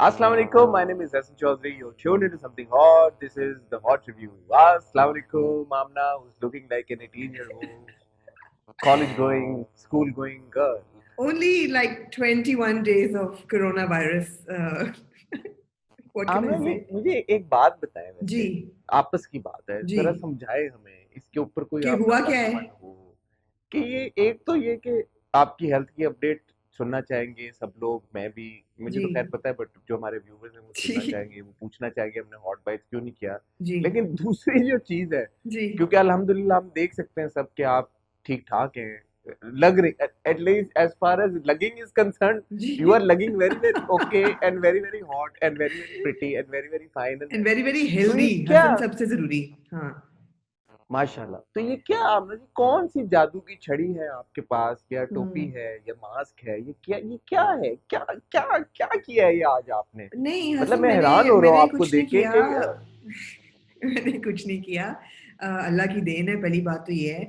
Assalamu alaikum. My name is Hassan Chaudhary. You're tuned into something hot. This is the Hot Review. Assalamu alaikum, Amna, who's looking like an 18-year-old college-going, school-going girl. Only like 21 days of coronavirus. What can I Amna say? मुझे एक बात बताएं वैसे जी आपस की बात है जी जरा समझाए हमें इसके ऊपर कोई कि आपका हुआ क्या है? मन हो कि ये एक तो ये कि आपकी हेल्थ की अपडेट सुनना चाहेंगे सब लोग मैं भी मुझे जी तो खैर पता है बट जो हमारे व्यूवर्स हैं वो सुनना जी चाहेंगे वो पूछना चाहेंगे हमने हॉट बाइट्स क्यों नहीं किया जी लेकिन दूसरी जो चीज है जी क्योंकि अल्हम्दुलिल्लाह हम देख सकते हैं सब कि आप ठीक ठाक हैं लग रही at least as far as lagging is concern जी you are looking very very okay and very very hot and very very pretty and very very fine and and very very तो ये हेल्दी क्या हसन सबसे जरूरी. हाँ माशाल्लाह तो ये क्या आमना जी कौन सी जादू की छड़ी है आपके पास या टोपी हम्म. है या मास्क है ये क्या है क्या क्या क्या किया है ये आज आपने नहीं मतलब हसन मैं मैंने हैरान हो रहा हूँ मैंने आपको कुछ नहीं देख के किया. कि मैंने कुछ नहीं किया. अल्लाह की देन है. पहली बात तो ये है.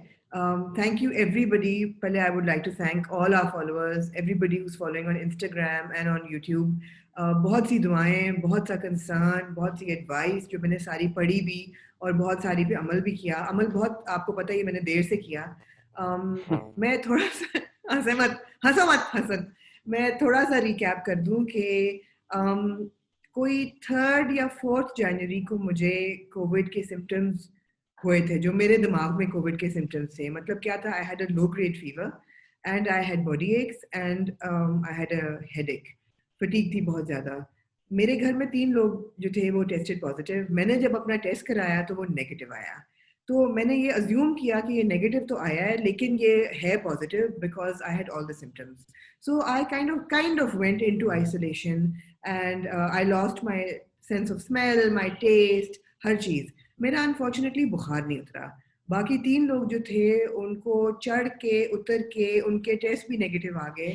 Thank you everybody. पहले I would like to thank all our followers, everybody who is following on Instagram and on YouTube. बहुत सी दुआएं, बहुत सा कंसर्न, बहुत सी एडवाइस जो मैंने सारी पढ़ी भी और बहुत सारी पे अमल भी किया. अमल बहुत आपको पता ही मैंने देर से किया. मैं थोड़ा सा हंसे मत, हंसो मत हसन. मैं थोड़ा सा रिकैप कर दूं कि कोई 3rd या 4th जनवरी को मुझे कोविड के सिम्टम्स हुए थे जो मेरे दिमाग में कोविड के सिम्टम्स थे. मतलब क्या था? I had a low grade fever and I had body aches and I had a headache. Fatigue थी बहुत ज़्यादा. मेरे घर में 3 लोग जो थे वो टेस्टेड पॉजिटिव. मैंने जब अपना टेस्ट कराया तो वो नेगेटिव आया. तो मैंने ये अज्यूम किया कि ये नेगेटिव तो आया है लेकिन ये है positive because I had all the symptoms. So I kind of went into isolation and I lost my sense of smell, my taste, हर चीज़. मेरा अनफॉर्चुनेटली बुखार नहीं उतरा. बाकी 3 लोग जो थे उनको चढ़ के उतर के उनके टेस्ट भी नेगेटिव आ गए.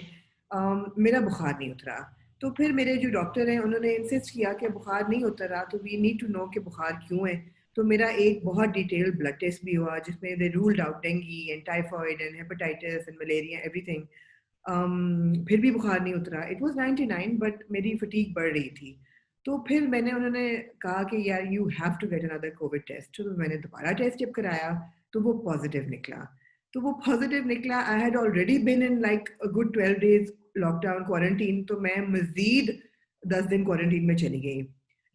मेरा बुखार नहीं उतरा. तो फिर मेरे जो डॉक्टर हैं उन्होंने इंसिस्ट किया कि बुखार नहीं उतर रहा तो वी नीड टू नो कि बुखार क्यों है. तो मेरा एक बहुत डिटेल ब्लड टेस्ट भी हुआ जिसमें दे ruled out dinghy and typhoid and hepatitis and malaria everything. फिर भी बुखार नहीं उतरा. इट वॉज 99 बट मेरी फटीक बढ़ रही थी. तो फिर मैंने उन्होंने कहा कि यार you have to get another Covid test. तो मैंने दोबारा टेस्ट जब कराया तो वो पॉजिटिव निकला. तो वो पॉजिटिव निकला. I had already been in like a good 12 days lockdown quarantine. तो मैं मजीद 10 दिन क्वारंटीन में चली गई.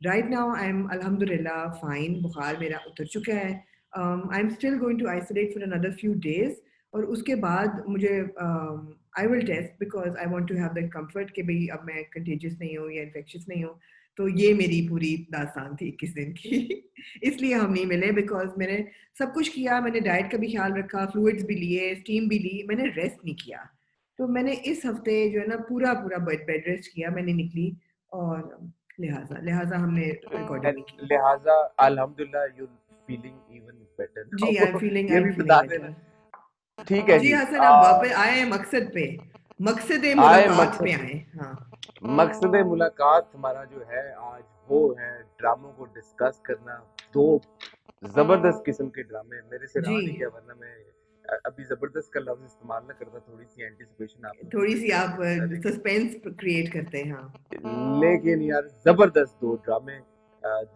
राइट नाउ आई एम अल्हम्दुलिल्लाह फाइन. बुखार मेरा उतर चुका है. I am still going to isolate for another few days और उसके बाद मुझे I will test because I want to have that comfort कि भाई अब मैं कंटेजियस नहीं हूँ या इन्फेक्शियस नहीं हूँ. तो ये मेरी पूरी दास्तान थी 21 दिन की. इसलिए हम नहीं मिले बिकॉज मैंने सब कुछ किया. मैंने डाइट का भी ख्याल रखा, फ्लूइड्स भी लिए, स्टीम भी ली. मैंने रेस्ट नहीं किया. तो मैंने इस हफ्ते जो है ना पूरा पूरा बेड रेस्ट किया. मैंने निकली और लिहाजा लिहाजा हमने रिकॉर्डिंग नहीं की. लिहाजा अल्हम्दुलिल्लाह यू फीलिंग इवन बेटर जी आई नाउ एम ये भी फीलिंग बता बेटर. देना ठीक है जी जी हसन हम वापस आए हैं मकसद पे. मकसद आए मुलाकात पे मकसद आए. हाँ मकसद मुलाकात हमारा जो है आज वो है ड्रामों को डिस्कस करना. दो जबरदस्त किस्म के ड्रामे मेरे से जी. रहा नहीं गया वरना मैं अभी जबरदस्त का लफ्ज इस्तेमाल ना करता. थोड़ी सी एंटिसिपेशन आप लोगों थोड़ी को सी क्रिएट आप करता लेकिन सस्पेंस क्रिएट करते हैं. हाँ लेकिन यार जबरदस्त दो ड्रामे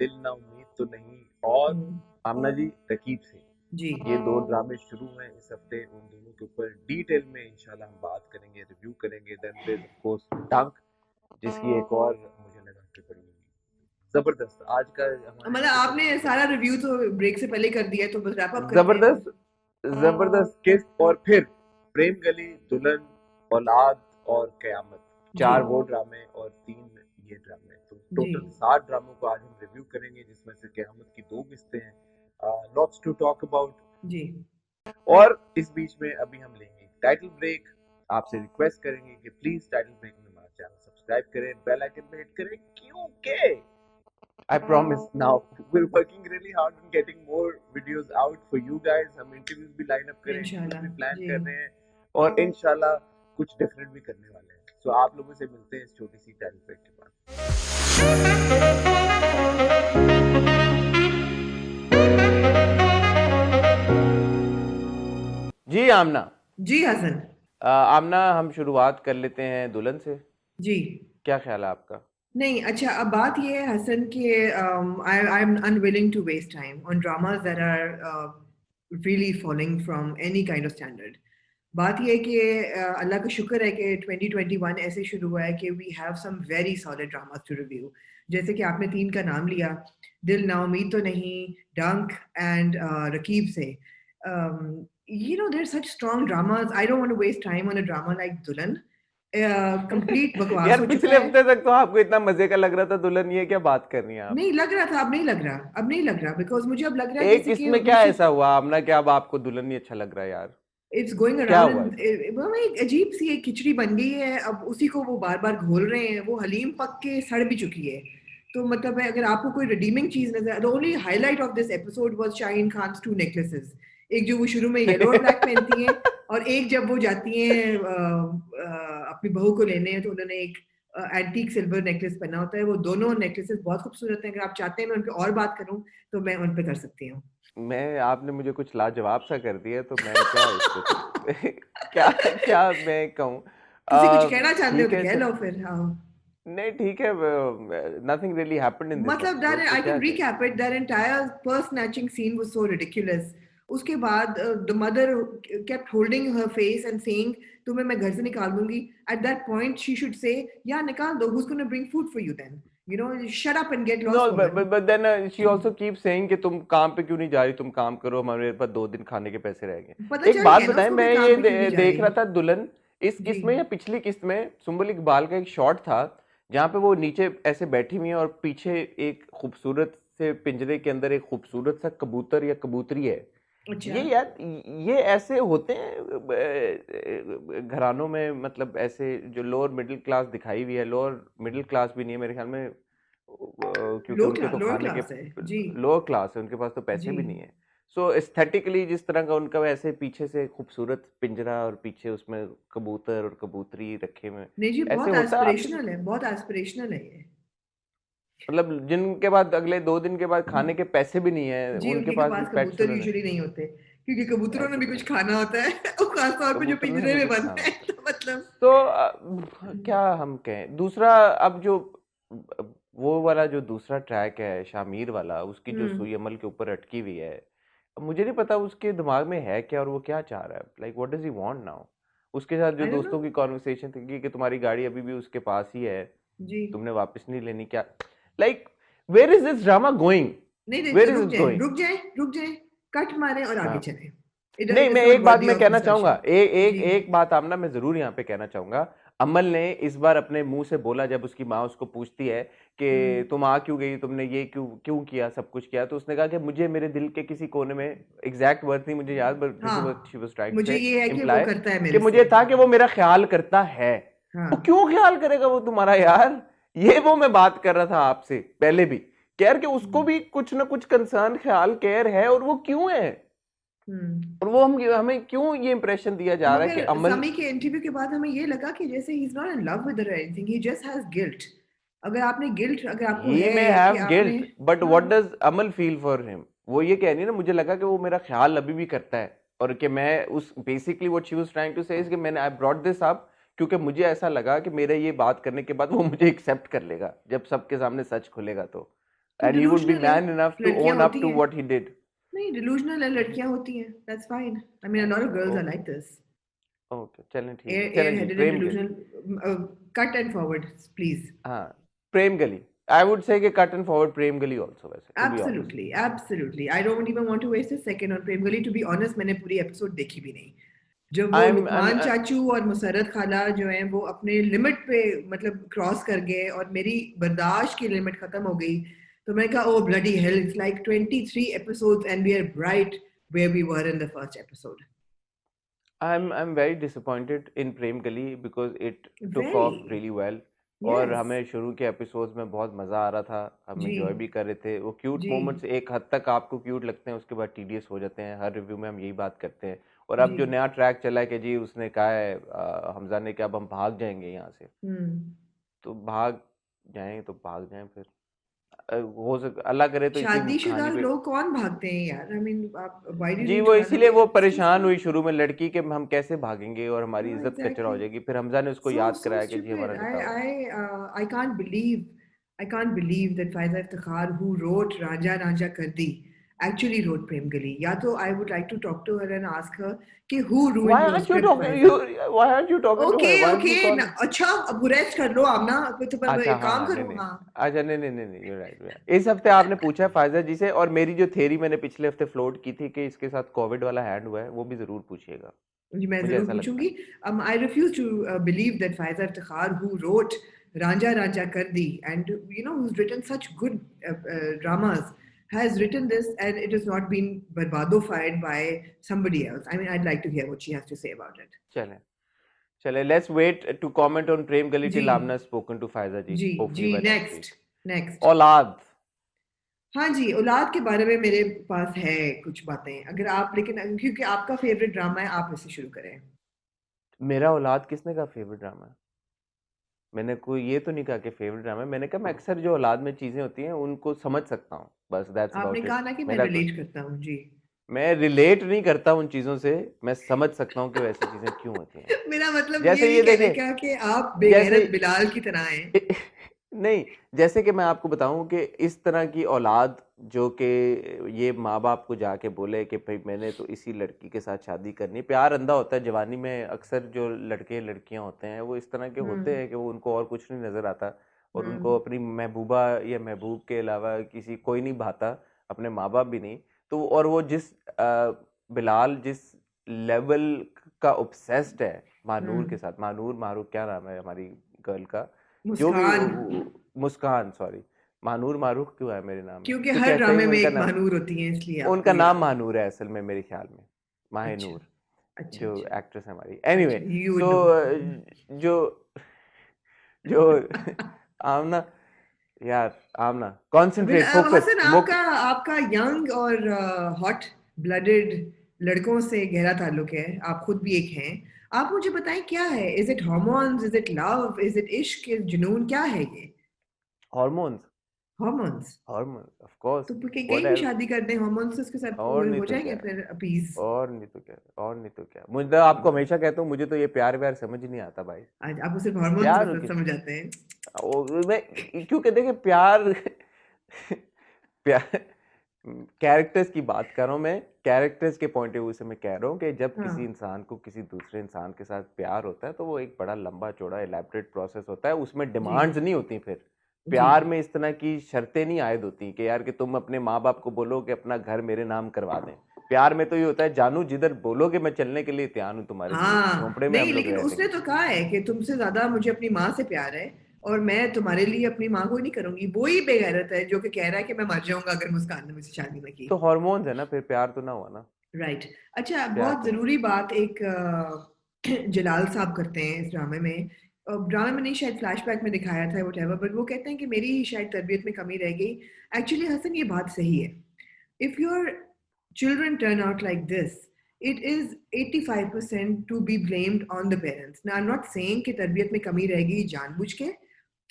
दिल ना उम्मीद तो नहीं और हम्म, आमना जी रकीब से जी ये दो ड्रामे शुरू हैं इस हफ्ते. उन दोनों के ऊपर डिटेल में इंशाल्लाह हम बात करेंगे रिव्यू करेंगे. देन देयर ऑफ कोर्स टंक जिसकी एक और मुझे लगा के पड़ी हुई जबरदस्त आज का हमारे मतलब एपिसोड आपने का सारा रिव्यू तो ब्रेक से पहले कर दिया तो बस रैप अप करते हैं. जबरदस्त जबरदस्त किस्त और फिर प्रेम गली दुल्हन औलाद और कयामत जी 4 वो ड्रामे और 3 ये ड्रामे. तो जी टोटल 7 ड्रामों को आज हम रिव्यू करेंगे जिसमें से कयामत की 2 किस्तें हैं. Lots to talk about. जी और इस बीच में अभी हम लेंगे टाइटल ब्रेक. आपसे रिक्वेस्ट करेंगे कि प्लीज टाइटल ब्रेक में हमारा चैनल सब्सक्राइब करें बेल आइकन पे हिट करें क्योंकि I promise now we're working really hard on getting more videos out for you guys. हम इंटरव्यूज भी लाइन अप करें, इंटरव्यूज इंशाल्लाह. भी प्लान जी कर रहे हैं और इंशाल्लाह कुछ डिफरेंट भी करने वाले हैं. सो आप लोगों से मिलते हैं इस छोटी सी टाइटल ब्रेक के बाद. जी आमना जी हसन आमना हम शुरुआत कर लेते हैं दुल्हन से. जी. क्या ख्याल है आपका? नहीं अच्छा अब बात ये है हसन कि I am unwilling to waste time on dramas that are really following from any kind of standard बात ये है कि अल्लाह का शुक्र है कि 2021 ऐसे शुरू हुआ है कि we have some very solid dramas to review जैसे कि आपने तीन का नाम लिया दिल नाउमीद तो नहीं डंक एंड रकीब से you know there's such strong dramas I don't want to waste time on a drama like दुल्हन कंप्लीट बकवास यार हो चुका पिछले है हफ्ते तक तो आपको इतना मजे का लग रहा था दुल्हन, ये क्या बात कर रही हैं आप? नहीं लग रहा था अब नहीं लग रहा अब नहीं लग रहा बिकॉज मुझे अब लग रहा है एक जैसे कि इसमें क्या ऐसा हुआ आमना क्या अब आपको दुल्हन नहीं अच्छा लग रहा है यार? इट्स गोइंग क्या अराउंड हुआ एंड इसमें? एक अजीब सी एक खिचड़ी बन गई है अब उसी को वो बार बार घोल रहे हैं वो हलीम पक के सड़ भी चुकी है तो मतलब है अगर आपको कोई रिडीमिंग चीज नजर the only highlight of this episode was Shaheen Khan's two necklaces एक जो वो शुरू में येलो और ब्लैक पहनती हैं और एक जब वो जाती हैं अपनी बहू को लेने तो उन्होंने एक एंटीक सिल्वर नेकलेस पहना होता है वो दोनों नेकलेसेस बहुत खूबसूरत हैं अगर आप चाहते हैं मैं उन पर और बात करूं तो मैं उन पर कर सकती हूँ मैं आपने मुझे कुछ लाजवाब सा कर दिया तो मैं क्या इसको क्या क्या मैं कहूँ? तुसी कुछ कहना चाहते हो ठीक तो है कह सर। लो फिर हाँ नहीं ठीक है, nothing really happened in this मतलब that एपिसोड तो I क्या can कहें? recap it. That entire purse snatching scene was so ridiculous. उसके बाद the mother kept holding her face and saying, "तुम्हें मैं घर से निकाल दूंगी." At that point, she should say, "Yeah, निकाल दो. Who's going to bring food for you then? You know, shut up and get No, lost, woman." but then she also keeps saying कि तुम काम पे क्यों नहीं जा रही, तुम काम करो, हमारे पास 2 दिन खाने के पैसे रहेंगे। पता एक चल बात गया ना बताएं, उसको कि मैं काम ये पे क्यों नहीं जा देख रही रहा था दुल्हन, इस जी किस्त में या पिछली किस्त में सुम्बुल इकबाल का एक शॉट था जहाँ पे वो नीचे ऐसे बैठी हुई है और पीछे एक खूबसूरत से पिंजरे के अंदर एक खूबसूरत सा कबूतर या कबूतरी है। अच्छा ये यार ये ऐसे होते हैं घरानों में, मतलब ऐसे जो लोअर मिडिल क्लास दिखाई हुई है, लोअर मिडिल क्लास भी नहीं है मेरे ख्याल में, क्योंकि उनके तो लोअर खाने के क्लास है जी लोअर क्लास है, उनके पास तो पैसे जी भी नहीं है। सो एस्थेटिकली जिस तरह का उनका वैसे पीछे से खूबसूरत पिंजरा और पीछे उसमें कबूतर और कबूतरी रखे हुए, नहीं जी ऐसे बहुत होता है आपके? एस्पिरेशनल है बहुत एस्पिरेशनल है ये मतलब जिनके बाद अगले 2 दिन के बाद खाने के पैसे भी नहीं है, जी उनके उनके पास भी पास पेट्स कबूतर उन्होंने। यूजुअली नहीं होते क्योंकि कबूतरों ने ऐसे भी तो कुछ नहीं, खाना होता है और खास तौर पे जो कबूतरों ने पिंजरे भी में कुछ बंद खाना है होता है। तो मतलब तो क्या हम कहें दूसरा, अब जो वो वाला जो दूसरा ट्रैक है शामिर वाला, उसकी जो हम्म सुई अमल के ऊपर अटकी हुई है, अब मुझे नहीं पता उसके दिमाग में है क्या और वो क्या चाह रहा है, like what does he want now? उसके साथ जो आई डोंट नो दोस्तों की कॉन्वर्सेशन थी कि तुम्हारी गाड़ी अभी भी उसके पास ही है, जी तुमने वापस नहीं लेनी क्या, like where is this drama going? नहीं नहीं तो वेयर इज इट गोइंग? रुक जाए कट मारे और आगे हाँ, चले नहीं इट मैं इज नॉट एक बात वर्दी मैं ऑफ कहना चाहूंगा, डिस्कशन एक जी एक बात आमना मैं जरूर यहाँ पे कहना चाहूंगा। अमल ने इस बार अपने मुंह से बोला, जब उसकी माँ उसको पूछती है हम्म कि तुम आ क्यों गई, तुमने ये क्यों क्यों किया, सब कुछ किया, तो उसने कहा कि मुझे मेरे दिल के किसी कोने में, एग्जैक्ट वर्ड नहीं मुझे याद, बट दिस हाँ शी वाज ट्राइंग टू मुझे से ये है कि वो इम्प्लाई करता है कि मेरे से मुझे था कि वो मेरा ख्याल करता है। वो हाँ क्यों ख्याल करेगा वो तुम्हारा यार? ये वो मैं बात कर रहा था आपसे पहले भी, कह कि उसको हम्म भी कुछ ना कुछ कंसर्न ख्याल केयर है, और वो क्यों है? हम्म। और वो हमें क्यों ये इंप्रेशन दिया जा रहा है कि मगर अमल, सामी के इंटरव्यू के बाद हमें ये लगा कि जैसे he is not in love with her anything he just has guilt अगर आपने गिल्ट अगर आपको ही है मे कि हैव आपने गिल्ट बट हाँ what does Amal feel for him? वो ये कह रही है ना, मुझे लगा कि वो मेरा ख्याल अभी भी करता है, और कि मैं उस basically what she was trying to say is कि मैंने आई ब्रॉट दिस अप क्योंकि मुझे ऐसा लगा कि मेरे ये बात करने के बाद वो मुझे एक्सेप्ट कर लेगा जब सबके सामने सच खुलेगा तो, तो and he would be delusional है मैन इनफ टू लड़कियां ओन अप होती टू हैं व्हाट ही डिड। नहीं डिलूजनल है लड़कियां होती हैं that's fine I mean a lot of girls are okay, like this okay चलें ठीक है, एयर चलें जी, हेडेड एंड प्रेम गली। Delusional cut and forward please हाँ, प्रेम गली, आई वुड से कि cut and forward Prem Gali also, वैसे to be honest. Absolutely, absolutely. I don't even want to waste a second on प्रेम गली. To be honest, मैंने पूरी episode देखी भी नहीं. जब वो आई लुकमान एम चाचू और मुसरत खाला जो हैं वो अपने लिमिट पे मतलब क्रॉस कर गए और मेरी बर्दाश्त की लिमिट खत्म हो गई तो मैंने कहा oh bloody hell it's like 23 episodes and we are right where we were in the first episode. I'm very disappointed in प्रेम गली because it took off Very. really well, और Yes. हमें शुरू के एपिसोड्स में बहुत मज़ा आ रहा था, हम जी एंजॉय भी कर रहे थे, वो क्यूट जी मोमेंट्स एक हद तक आपको क्यूट लगते हैं, उसके बाद टीडियस हो जाते हैं, हर रिव्यू में हम यही बात करते हैं। और अब जी जो नया ट्रैक चला है कि जी उसने कहा है हमजा ने कि अब हम भाग जाएंगे यहाँ से, हम्म तो भाग जाएं तो भाग जाएं फिर, हो सक अल्लाह करे तो इसी शादीशुदा कहानी पे। लोग कौन भागते हैं यार आई मीन आप व्हाई डू यू जी नीड वो टू रन इसीलिए अवे वो सीरियसली परेशान हुई शुरू में लड़की के, हम कैसे भागेंगे और हमारी हाँ इज्जत कचरा हो एग्जैक्टली जाएगी, फिर हमजा ने उसको so याद so कराया कि जी हमारा stupid निकाह हुआ है। I can't believe I can't believe that Faiza Iftikhar, who wrote Raja Raja Kardi, actually wrote Prem Gali. Ya to I would like to talk to her and ask her कि who Why ruined your aren't you script, talking? Faiza? Why aren't you talking to her? Okay, Why don't you okay. call her? अच्छा अब rest कर लो आमना, तो अच्छा, एक हाँ काम हाँ, नहीं करो, नहीं, हाँ अच्छा, नहीं नहीं नहीं नहीं, you're right. इस हफ्ते आपने पूछा फायजा जी से, और मेरी जो थ्योरी मैंने पिछले हफ्ते फ्लोट की थी कि इसके साथ कोविड वाला हैंड हुआ है, वो भी जरूर पूछिएगा, जी मैं मुझे जरूर ऐसा लगता है. पूछूंगी. I refuse to believe that Faiza Iftikhar, who wrote Ranja Raja Kardi and who's written such good dramas, has written this and it has not been barbadified by somebody else. I mean, I'd like to hear what she has to say about it. चले चले, let's wait to comment on Prem Gali जी till Amna has spoken to Faiza ji, जी hopefully जी. by next week. Next. औलाद. हाँ जी, औलाद के बारे में मेरे पास है कुछ बातें, अगर आप, लेकिन क्योंकि आपका फेवरेट ड्रामा है, आप इससे शुरू करें. मेरा औलाद किसने कहा फेवरेट ड्रामा है? मैंने कोई ये तो नहीं कहा कि फेवरेट ड्रामा है, मैंने कहा मैं अक्सर जो औलाद में चीजें होती हैं उनको समझ सकता हूँ, बस दैट्स आपने अबाउट इट. कहा ना कि मैं मेरा रिलेट करता हूँ जी. मैं रिलेट नहीं करता उन चीजों से, मैं समझ सकता हूँ कि वैसी चीजें क्यों होती हैं. मेरा मतलब ये जैसे नहीं ये कहने देखें, का कि आप जैसे बेगैरत बिलाल की तरह हैं. नहीं, जैसे कि मैं आपको बताऊं कि इस तरह की औलाद जो कि ये माँ बाप को जाके बोले कि भाई मैंने तो इसी लड़की के साथ शादी करनी, प्यार अंधा होता है जवानी में, अक्सर जो लड़के लड़कियां होते हैं वो इस तरह के होते हम्म. हैं कि वो उनको और कुछ नहीं नजर आता, और उनको हम्म. अपनी महबूबा या महबूब के अलावा किसी कोई नहीं भाता, अपने माँ बाप भी नहीं. तो और वो बिलाल जिस लेवल का ऑब्सेस्ड है मानूर के साथ, मानूर मारूफ क्या नाम है हमारी गर्ल का, जो भी मुस्कान. मुस्कान, सॉरी, महानूर मारूफ क्यों है मेरे नाम में, क्योंकि क्योंकि हर ऐसा ही ड्रामे में उनका एक नाम, महानूर होती है, इसलिए आपको उनका नाम याद है. महानूर है असल में मेरे ख्याल में, अच्छा. माहिनूर, अच्छा. जो अच्छा. एक्ट्रेस है हमारी. एनीवे, अच्छा, यू तो नो. जो जो आमना, यार आमना, कंसंट्रेट, फोकस, हसन, आपका आपका यंग और हॉट ब्लडेड लड़कों से गहरा ताल्लुक है, आप खुद भी एक हैं. आप मुझे बताएं क्या है, is it hormones, is it love, is it इश्क, जुनून, क्या है ये? Hormones, hormones. Hormones of course, तो व्हाट कहीं भी एल्स, शादी कर दें हॉर्मोन्स उसके साथ और नहीं हो तो जाएंगे क्या, फिर अपीज. और नहीं तो क्या, और नहीं तो क्या, मुझे तो आपको हमेशा कहता हूँ मुझे तो ये प्यार व्यार समझ नहीं आता भाई. आज आपको सिर्फ हॉर्मोन्स प्यार किस, समझ आते हैं. मैं, क्योंकि देखिए प्यार प्यार कैरेक्टर्स की बात कर रहा हूँ मैं, कैरेक्टर्स के पॉइंट ऑफ व्यू से मैं कह रहा हूँ कि जब हाँ किसी इंसान को किसी दूसरे इंसान के साथ प्यार होता है तो वो एक बड़ा लंबा चौड़ा इलेबरेट प्रोसेस होता है, उसमें जी डिमांड्स नहीं होती. फिर जी. प्यार में इस तरह की शर्तें नहीं आयद होती कि यार कि तुम अपने माँ बाप को बोलो कि अपना घर मेरे नाम करवा दें. प्यार में तो ये होता है जानू जिधर बोलोगे मैं चलने के लिए तैयार हूँ तुम्हारे लिए, हाँ झोंपड़े में नहीं, हम लोग लेकिन रह उसने लेंगे. तो कहा है कि तुमसे ज्यादा मुझे अपनी माँ से प्यार है और मैं तुम्हारे लिए अपनी माँ को ही नहीं करूंगी. वो ही बेगैरत है जो कि कह रहा है कि मैं मर जाऊंगा अगर मुस्कान ने मुझसे शादी में की. तो हार्मोन्स है ना, फिर प्यार तो ना हुआ ना, राइट. अच्छा, प्यार बहुत तो नहीं. जरूरी बात एक जलाल साहब करते हैं इस ड्रामे में. ड्रामे में नहीं, शायद फ्लैशबैक में दिखाया था व्हाटएवर, बट वो कहते हैं कि मेरी ही शायद तरबियत में कमी रह गई. एक्चुअली हसन, ये बात सही है. If your children turn out like this, it is 85% to be blamed on the parents. Now, I'm not saying कि तरबियत में कमी रहेगी जानबूझ के.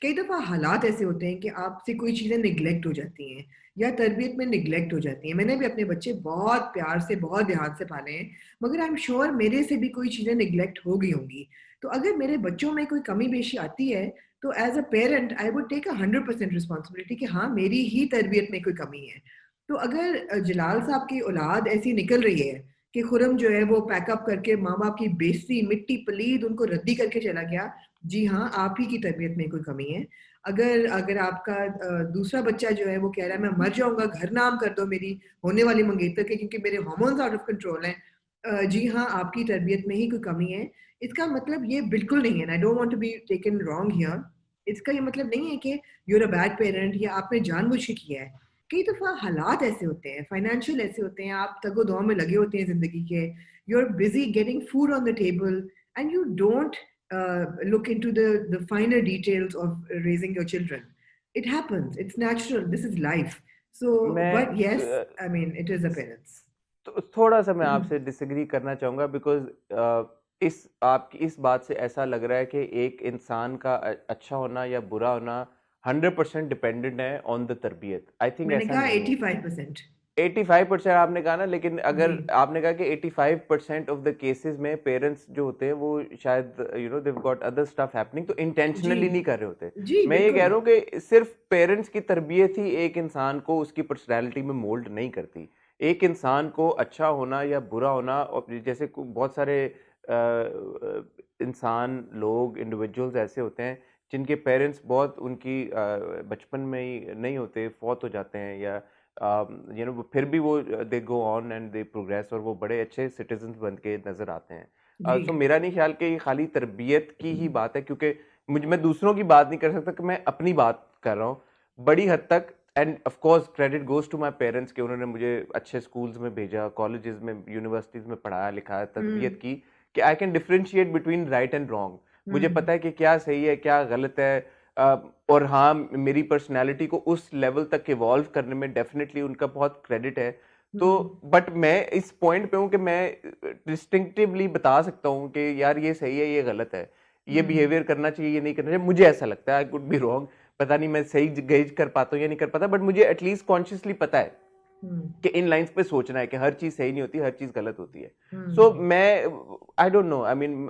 कई दफ़ा हालात ऐसे होते हैं कि आपसे कोई चीज़ें निगलेक्ट हो जाती हैं या तरबियत में निगलेक्ट हो जाती हैं. मैंने भी अपने बच्चे बहुत प्यार से, बहुत ध्यान से पाले हैं, मगर आई एम श्योर मेरे से भी कोई चीज़ें निगलेक्ट हो गई होंगी. तो अगर मेरे बच्चों में कोई कमी पेशी आती है तो as a parent I would take 100% responsibility कि हाँ, मेरी ही तरबियत में कोई कमी है. तो अगर जलाल साहब की औलाद ऐसी निकल रही है कि खुरम जो है वो पैकअप करके माँ बाप की बेइज्जती, मिट्टी पलीद उनको रद्दी करके चला गया, जी हाँ, आप ही की तरबियत में कोई कमी है. अगर अगर आपका दूसरा बच्चा जो है वो कह रहा है मैं मर जाऊंगा, घर नाम कर दो मेरी होने वाली मंगेतर के क्योंकि मेरे हार्मोन्स आउट ऑफ कंट्रोल हैं, जी हाँ, आपकी तरबियत में ही कोई कमी है. इसका मतलब ये बिल्कुल नहीं है. I don't want to be taken wrong here. इसका ये मतलब नहीं है कि you are a bad parent या आपने जानबूझ के किया है. कई दफा हालात ऐसे होते हैं, फाइनेंशियल ऐसे होते हैं, आप तगो दो में लगे होते हैं जिंदगी के, you are busy getting food on the table and you don't look into the finer details of raising your children. It happens, it's natural, this is life. So मैं but yes, I mean it is a parents. तो थोड़ा सा मैं आपसे disagree करना चाहूँगा, because इस आपकी इस बात से ऐसा लग रहा है कि एक इंसान का अच्छा होना या बुरा होना 100% डिपेंडेंट है ऑन द तरबियत. आई थिंक मैंने ऐसा कहा नहीं है. 85%. 85% आपने कहा ना, लेकिन अगर जी आपने कहा कि 85% ऑफ द केसेस में पेरेंट्स जो होते हैं वो शायद they've got other stuff happening, तो जी इंटेंशनली नहीं कर रहे होते। जी मैं ये कह बिल्कुल। रहा हूँ कि सिर्फ पेरेंट्स की तरबियत ही एक इंसान को उसकी पर्सनैलिटी में मोल्ड नहीं करती। एक इंसान को अच्छा होना या बुरा होना, और जैसे बहुत सारे इंसान, लोग, इंडिविजुअल्स ऐसे होते हैं जिनके पेरेंट्स बहुत उनकी बचपन में ही नहीं होते, फौत हो जाते हैं, या फिर भी वो they go on and they progress, और वो बड़े अच्छे सिटीजन बन के नजर आते हैं। जी सो मेरा नहीं ख्याल कि ये खाली तरबियत की ही बात है, क्योंकि मैं दूसरों की बात नहीं कर सकता, कि मैं अपनी बात कर रहा हूँ बड़ी हद तक। And of course credit goes to my parents कि उन्होंने मुझे अच्छे स्कूल्स में भेजा, कॉलेजेस में, यूनिवर्सिटीज में पढ़ाया लिखाया, तरबियत हम्म की कि I can differentiate between right and wrong. मुझे हम्म पता है कि क्या सही है क्या गलत है। और हाँ, मेरी पर्सनालिटी को उस लेवल तक इवॉल्व करने में डेफिनेटली उनका बहुत क्रेडिट है। तो हम्म बट मैं इस पॉइंट पे हूँ कि मैं डिस्टिंक्टिवली बता सकता हूँ कि यार ये सही है ये गलत है, ये हम्म बिहेवियर करना चाहिए ये नहीं करना चाहिए, मुझे ऐसा लगता है। आई कुड बी रॉन्ग, पता नहीं मैं सही गेज कर पाता हूँ या नहीं कर पाता, बट मुझे एटलीस्ट कॉन्शियसली पता है हम्म कि इन लाइंस पे सोचना है कि हर चीज सही नहीं होती, हर चीज गलत होती है। सो हम्म मैं I don't know, I mean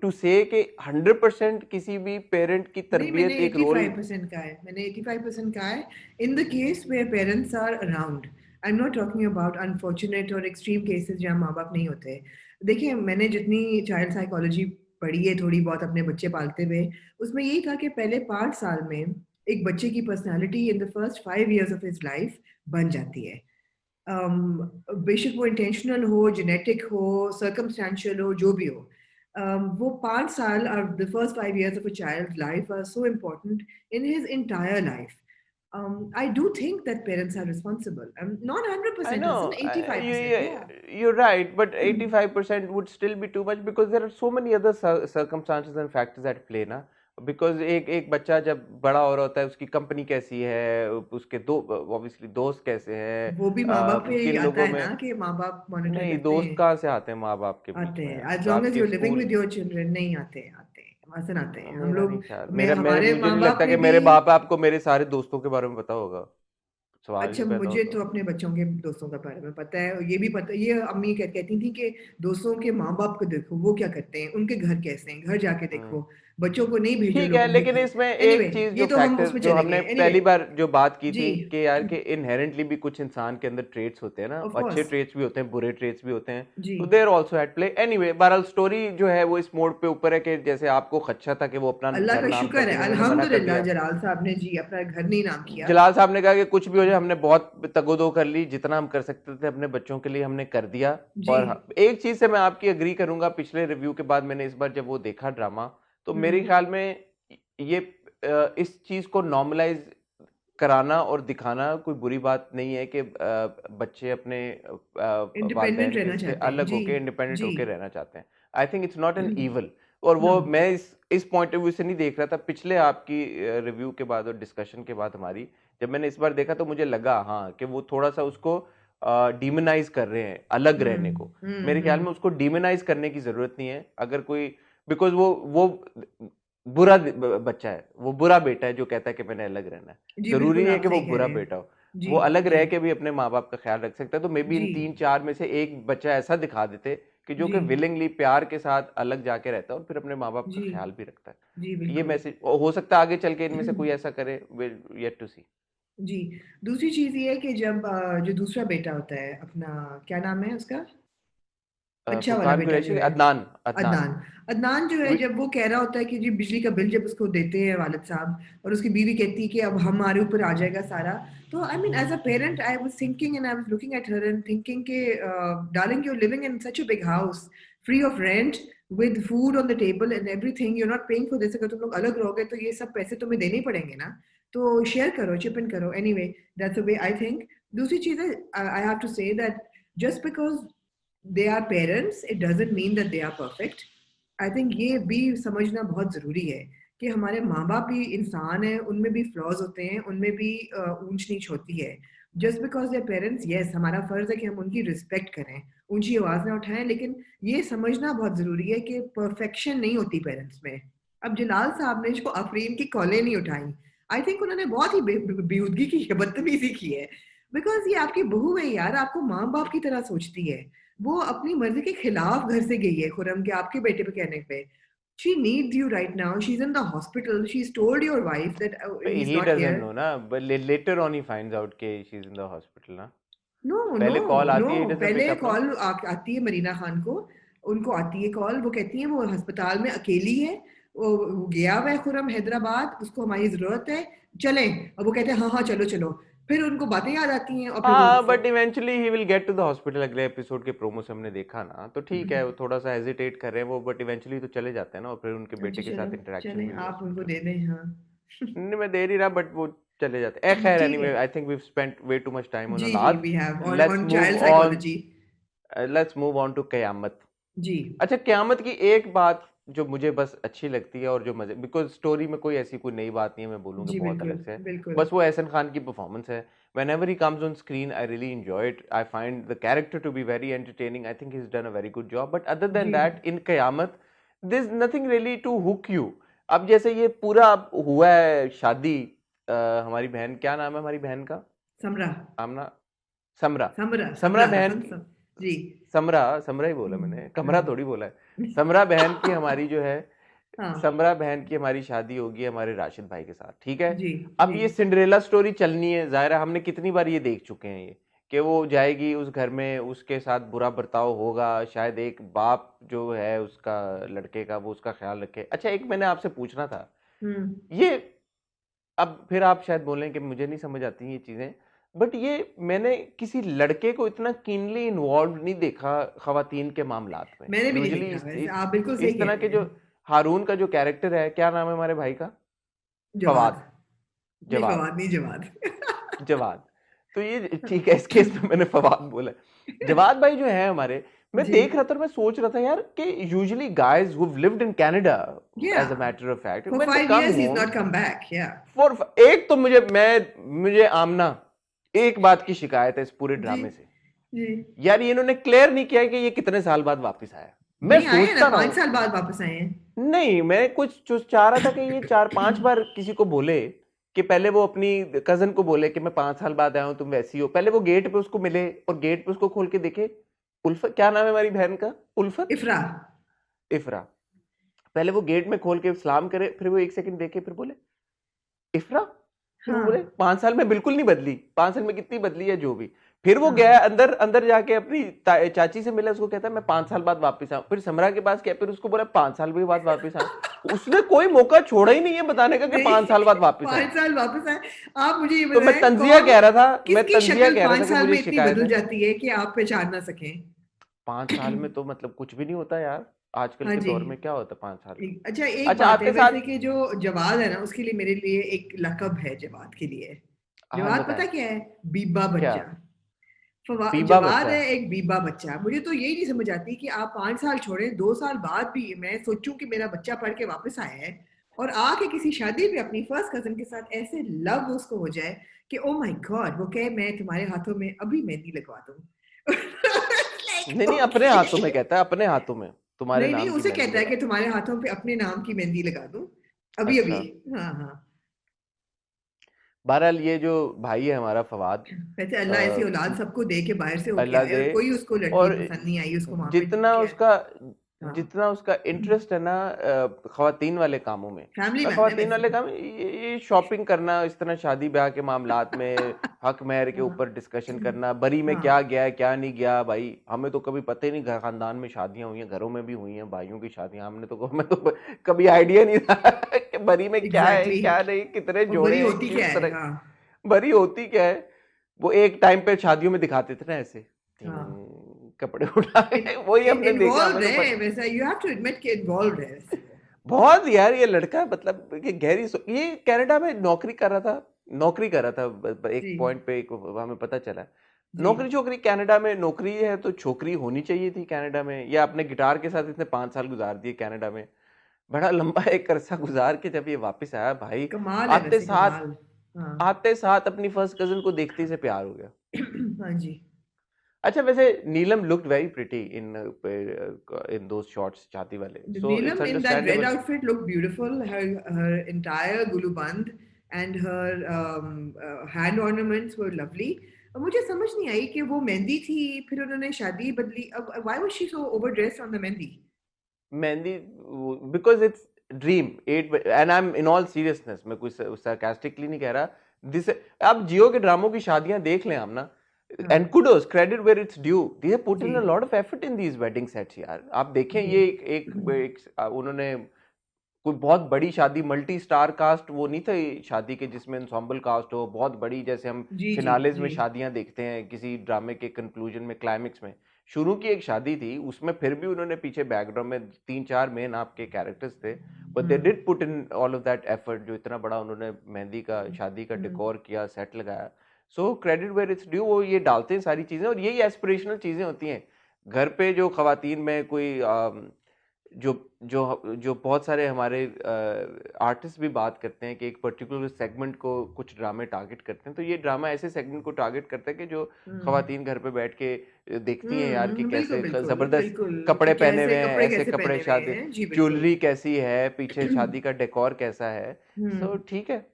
to say कि 100% किसी भी पेरेंट की नहीं, मैंने तरबियत एक रोल। 85% कहा है, मैंने 85% कहा है। In the case where parents are around, I am not talking about unfortunate और एक्सट्रीम केसेस जहाँ माँ बाप नहीं होते। देखिए, मैंने जितनी चाइल्ड साइकोलॉजी पढ़ी है थोड़ी बहुत अपने बच्चे पालते हुए, उसमें यही था कि पहले 5 साल में एक बच्चे की personality in the first 5 years of his life बन जाती है। बेशक वो इंटेंशनल हो, जेनेटिक हो, सर्कमस्टेंशियल हो, जो भी हो। वो 5 साल और the first 5 years of a child's life are so important in his entire life. I do think that parents are responsible. Not I 100%, know, Hassan, 85%. Yeah. you're right, but 85% would still be too much because there are so many other circumstances and factors at play ना। Because एक बच्चा जब बड़ा हो रहा होता है, उसकी कंपनी कैसी है, उसके दो ऑब्वियसली दोस्त कैसे हैं, वो भी माँ बाप पे ही किन आता लोगों है में। ना कि माँ बाप मॉनिटर नहीं, करते दोस्त हैं। कहाँ से आते हैं माँ बाप के बीच आते में? हैं, as long as आपके you're living school. with your children। नहीं आते, आते हैं, हसन आते हैं हम मेरा नहीं लोग। ख्याल, मैं मेरा मेरे हमारे मुझे माँ नहीं बाप लगता कि ने भी। मेरे बाप आपको मेरे सारे दोस्तों के बारे में पता होगा। सवाल अच्छा, नहीं पैदा मुझे होता। तो अपने बच्चों के दोस्तों का बारे में पता है, ये भी पता, ये अम्मी कहती थी कि दोस्तों के माँ बाप को देखो वो क्या करते हैं, उनके घर कैसे हैं, घर जाके हम्म। देखो, बच्चों को नहीं भेजो ठीक है, लोगों के लेकिन घर। इसमें एनीवे एक चीज ये जो तो हम फैक्टर उसमें जो चले हमने गए। एनीवे पहली बार जो बात की जी, थी कि यार कि इनहेरेंटली भी कुछ इंसान के अंदर ट्रेट्स होते हैं ना, ऑफ अच्छे कोर्स। ट्रेट्स भी होते हैं, बुरे ट्रेट्स भी होते हैं। जी तो there also at play. Anyway, बहरहाल स्टोरी जो है वो इस मोड पे ऊपर है कि जैसे आपको खदशा था कि वो अपना अल्लाह घर का नाम शुक्र करते है, हैं, इन्होंने मना कर अल्हम्दुलिल्लाह दिया। जलाल साहब ने जी अपना घर नहीं नाम किया। जलाल साहब ने कहा कि कुछ भी हो जाए, हमने बहुत तगोदो कर ली, जितना हम कर सकते थे अपने बच्चों के लिए हमने कर दिया। जी और एक चीज से मैं आपकी अग्री करूंगा, पिछले रिव्यू के बाद मैंने इस बार जब वो देखा ड्रामा, तो मेरे हम्म ख्याल में ये इस चीज को नॉर्मलाइज कराना और दिखाना कोई बुरी बात नहीं है कि बच्चे अपने इंडिपेंडेंट वालिदैन रहना से चाहते हैं अलग जी। होके इंडिपेंडेंट जी होके रहना चाहते हैं। I think it's not an evil. और नो वो मैं इस पॉइंट ऑफ व्यू से नहीं देख रहा था पिछले आपकी रिव्यू के बाद और डिस्कशन के बाद हमारी, जब मैंने इस बार देखा तो मुझे लगा हाँ कि वो थोड़ा सा उसको डीमोनाइज कर रहे हैं अलग रहने को। मेरे ख्याल में हम्म। उसको डीमोनाइज करने की जरूरत नहीं है। अगर कोई, बिकॉज वो बुरा बच्चा है, वो बुरा बेटा है जो कहता है कि मैंने अलग रहना है। जी जरूरी बिल्कुल, नहीं है आप कि वो सही कह बुरा रहे हैं। बेटा हो, जी वो अलग जी रह के भी अपने माँ बाप का ख्याल रख सकता है। तो मे बी जी इन 3-4 में से एक बच्चा ऐसा दिखा देते कि जो जी कि विलिंगली प्यार के साथ अलग जाके रहता है और फिर अपने माँ बाप का जी ख्याल भी रखता जी है। ये बिल्कुल। मैसेज हो सकता है आगे चल के इनमें से कोई ऐसा करे, विल येट टू सी। जी, दूसरी चीज ये है कि जब जो दूसरा बेटा होता है अपना, क्या नाम है उसका, अच्छा वाला फुरकान बेटा जो कुरैशी, है, अदनान अदनान। अदनान। अदनान जो है, जब वो कह रहा होता है कि जी बिजली का बिल जब उसको देते हैं वालिद साहब, और उसकी बीवी कहती है कि अब हमारे ऊपर आ जाएगा सारा। तो I mean as a parent I was thinking and I was looking at her and thinking के darling, you living in such a big house, free of rent, with food on the table and everything, you are not paying for this. अगर तुम लोग अलग रहोगे तो ये सब पैसे तुम्हें देने ही पड़ेंगे ना। तो शेयर करो, चिप इन करो। Anyway, that's the way I think. दूसरी चीज है, I have to say that just because they are parents, it doesn't mean that they are perfect. I think ये भी समझना बहुत ज़रूरी है कि हमारे माँ बाप भी इंसान हैं, उनमें भी फ्लॉज होते हैं, उनमें भी ऊंच नीच होती है। Just because their parents, yes हमारा फर्ज है कि हम उनकी रिस्पेक्ट करें, ऊंची आवाज़ ना उठाएं, लेकिन ये समझना बहुत ज़रूरी है कि परफेक्शन नहीं होती पेरेंट्स में। अब जलाल साहब ने जो आफरीन की कॉलें नहीं उठाई, आई थिंक उन्होंने बहुत ही बेहूदगी की है, बदतमीजी की है। बिकॉज ये आपकी बहू है यार, आपको माँ बाप की तरह सोचती है। वो अपनी मर्जी के खिलाफ घर से गई है खुरम के आपके बेटे पे कहने पे। She needs you right now. She's in the hospital. She's told your wife that he's he not doesn't here. No ना, but later on he finds out के she is in the hospital ना। No no पहले call no, आती है, doesn't pick पहले up no. Call आती है मरीना खान को, उनको आती है कॉल, वो कहती है वो अस्पताल में अकेली है, वो गया हुआ है खुरम हैदराबाद, उसको हमारी जरूरत है, चलें। और वो कहते हैं हाँ हाँ चलो चलो। फिर उनको बातें याद आती हैं और फिर वो हाँ, but eventually he will get to the hospital. अगले एपिसोड के प्रोमो से हमने देखा ना, तो ठीक है वो थोड़ा सा हेजिटेट कर रहे हैं वो, बट इवेंचुअली तो चले जाते हैं ना, और फिर उनके अच्छा बेटे के चलो साथ इंटरेक्शन चलें, हुई है आप उनको हॉस्पिटल दे में। दें। हाँ नहीं, मैं दे नहीं रहा, बट वो चले जाते हैं। खैर, ठीक है। Anyway, I think we spent way too much time on जी जी, औलाद। We have let's on move child on, psychology. Let's move on to Qayamat. जी अच्छा, क़यामत की एक बात जो मुझे बस अच्छी लगती है और जो मजे, बिकॉज स्टोरी में कोई ऐसी कोई नई बात नहीं है मैं बोलूँगा जी, बहुत बिल्कुल अलग से है, बिल्कुल। बस वो एहसन खान की परफॉर्मेंस है। whenever he comes on screen I really enjoy it. I find the character to be very entertaining. I think he's done a very good job, but other than ji that in क़यामत there's nothing really to hook you. अब जैसे ये पूरा हुआ है शादी, हमारी बहन, क्या नाम है हमारी बहन का? समरा आमना, समरा। समरा समरा समरा बहन हसन की, जी। समरा, समरा ही बोला मैंने, कमरा हाँ थोड़ी बोला है। समरा बहन की हमारी जो है, हाँ समरा बहन की हमारी शादी होगी हमारे राशिद भाई के साथ, ठीक है। जी अब जी ये सिंड्रेला स्टोरी चलनी है, जाहिर है हमने कितनी बार ये देख चुके हैं ये, कि वो जाएगी उस घर में, उसके साथ बुरा बर्ताव होगा, शायद एक बाप जो है उसका लड़के का वो उसका ख्याल रखे। अच्छा, एक मैंने आपसे पूछना था, हम्म ये, अब फिर आप शायद बोलें कि मुझे नहीं समझ आती ये चीजें, बट ये मैंने किसी लड़के को इतना कीनली इन्वॉल्व नहीं देखा खवातीन के मामलात में। मैंने भी नहीं यूजुअली देखा वैसे, आप बिल्कुल सही इस कह तरह रहे के जो हैं। हारून का जो कैरेक्टर है, क्या नाम है हमारे भाई का? जवाद, फवाद, नहीं जवाद, फवाद नहीं जवाद। जवाद। तो ये ठीक है, इस केस में मैंने फवाद बोला। जवाद भाई जो है हमारे, मैं जी देख रहा था और मैं सोच रहा था यार कि usually guys who lived in Canada, या as a matter of fact, for when they 5 come years he's home not come back, या फॉर, एक तो मुझे आमना, एक बात की शिकायत है इस पूरे जी ड्रामे से, जी। यार ये इन्होंने क्लियर नहीं किया कि ये कितने साल बाद वापस आया। मैं नहीं आए हैं ना, सोचता रहा 5 हूँ, साल बाद वापस आए हैं। नहीं, मैं कुछ जो चाह रहा था कि ये 4-5 बार किसी को बोले, कि पहले वो अपनी कजन को बोले कि मैं 5 साल बाद आया हूं, तुम वैसी हो। पहले वो गेट पे उसको मिले और गेट पे उसको खोल के देखे, उल्फत, क्या नाम है हमारी बहन का? उल्फत, इफरा। इफरा। पहले वो गेट में खोल के सलाम करे, फिर वो 1 सेकंड देखे, फिर बोले इफरा, फिर वो बोले हाँ 5 साल में बिल्कुल नहीं बदली, 5 साल में कितनी बदली है जो भी। फिर वो गया हाँ अंदर, अंदर जाके अपनी चाची से मिला, उसको कहता है मैं 5 साल बाद वापस आऊं। फिर समरा के पास गया, फिर उसको बोला 5 साल भी बाद वापस आऊं। उसने कोई मौका छोड़ा ही नहीं है बताने का कि नहीं 5 साल बाद वापस आऊं। 5 साल वापस आए। आप मुझे ये तो मैं बताएं तंजिया कौन, कह रहा था, मैं किसकी तंजिया शक्ल कह रहा 5 था कि साल मुझे में इतनी शिकायत बदल है। जाती है कि आप पहचान ना सकें। 5 साल में तो मतलब कुछ भी नहीं होता यार, आजकल हाँ के जी। दौर में क्या होता है 5 साल में। अच्छा एक अच्छा, बात है आते वैसे साथ कि जो जवाद है ना, उसके लिए मेरे लिए एक लकब है जवाद के लिए। हाँ जवाद पता बताएं। क्या है? बीबा क्या? बच्चा। बीबा जवाद बच्चा? है एक बीबा बच्चा। मुझे तो यही नहीं समझ आती कि आप 5 साल छोड़ें, 2 साल बाद भी मैं सोचूं कि मेरा बच्चा पढ़ के वापस आया है और आके किसी शादी में अपनी फर्स्ट कजन के साथ ऐसे लव उसको हो जाए कि ओ माय गॉड, वो कहे मैं तुम्हारे हाथों में अभी मेहंदी लगवा दूं। नहीं लाइक नहीं, अपने हाथों में ओके। कहता है, अपने हाथों में तुम्हारे नहीं नहीं, नाम की उसे मेहंदी कहता है लगा कि दूं। तुम्हारे हाथों पे अपने नाम की मेहंदी लगा दूं अभी अभी। अच्छा, हाँ हाँ। बहरहाल ये जो भाई है हमारा फवाद, वैसे अल्लाह ऐसी औलाद सबको दे के बाहर से होके अल्लाह आए, दे। और कोई उसको लड़की और पसंद नहीं आई, उसको वहां पे जितना क्या। उसका हाँ जितना उसका इंटरेस्ट है ना खवातीन वाले कामों में, फैमिली मैं मैन है खवातीन वैसे। वाले काम, ये शॉपिंग करना, इस तरह शादी ब्याह के मामलात में हक महर के हाँ ऊपर डिस्कशन करना, बरी में क्या हाँ गया है क्या नहीं गया, भाई हमें तो कभी पता ही नहीं, घर खानदान में शादियां हुई हैं, घरों में भी हुई हैं, भाइयों की शादियां, हमें तो कभी आइडिया नहीं था कि बरी में क्या है एग्जैक्टली क्या नहीं, कितने वो जोड़े बड़ी हैं, होती क्या किस है। तरह हाँ बरी होती क्या है। वो एक टाइम पे शादियों में दिखाते थे ना ऐसे, हाँ। कपड़े उठा के, वही हमने देखा, हमें इन्वॉल्व तो पता। है वैसा, यू हैव टू एडमिट कि इन्वॉल्व है वैसे वो। बहुत यार, ये लड़का मतलब कि ये कनाडा में नौकरी कर रहा था, जी एक पॉइंट पे, एक हमें पता चला। जी नौकरी छोकरी कनाडा में, नौकरी है तो छोकरी होनी चाहिए थी कनाडा में, या अपने गिटार के साथ इसने 5 साल गुजार दिए कनाडा में, बड़ा लंबा एक अरसा गुजार के जब ये वापस आया भाई, कमाल है आते वैसे, साथ कमाल। हाँ आते साथ अपनी फर्स्ट कजन को देखते ही से प्यार हो गया। हाँ जी। अच्छा, वैसे Neelam looked very pretty in those shots, शादी वाले, so it's Neelam in that red understandable. outfit looked beautiful. Her entire guluband and her hand ornaments were lovely. और मुझे समझ नहीं आई कि वो मेहंदी थी, फिर उन्होंने शादी बदली, अब why was she so overdressed on the mehndi? Mehndi, because it's dream at, and I am in all seriousness, मैं कुछ sarcastically नहीं कह रहा दिस। अब जियो के ड्रामों की शादियां देख लें हम ना, हाँ and kudos, credit where it's due, they have put जी। In a lot of effort in these wedding sets यार। आप देखें जी। ये उन्होंने कोई बहुत बड़ी शादी, मल्टी स्टार कास्ट वो नहीं था शादी के जिसमें ensemble कास्ट हो बहुत बड़ी, जैसे हम जी जी फिनालेज में जी। शादियां देखते हैं किसी ड्रामे के कंक्लूजन में, क्लाइमेक्स में। शुरू की एक शादी थी उसमें फिर भी उन्होंने पीछे बैकग्राउंड में 3-4 मेन आपके कैरेक्टर्स थे, but they did put in all of that effort, जो इतना बड़ा उन्होंने मेहंदी का शादी का डेकोर किया, सेट लगाया। So credit where it's due, वो ये डालते हैं सारी चीजें, और यही एस्पिरेशनल चीजें होती हैं घर पे। जो खवातीन में कोई जो जो जो बहुत सारे हमारे आर्टिस्ट भी बात करते हैं कि एक पर्टिकुलर सेगमेंट को कुछ ड्रामे टारगेट करते हैं, तो ये ड्रामा ऐसे सेगमेंट को टारगेट करता है कि जो खवातीन घर पे बैठ के देखती हैं यार कि बिल्कुल कैसे बिल्कुल जबरदस्त बिल्कुल, कपड़े कि पहने हुए कैसे हैं, कपड़े ऐसे कैसे कपड़े पहने हुए शादी, हैं, जी बिल्कुल। ज्वेलरी कैसी है, पीछे शादी का डेकोर कैसा है। सो हम्म। ठीक है,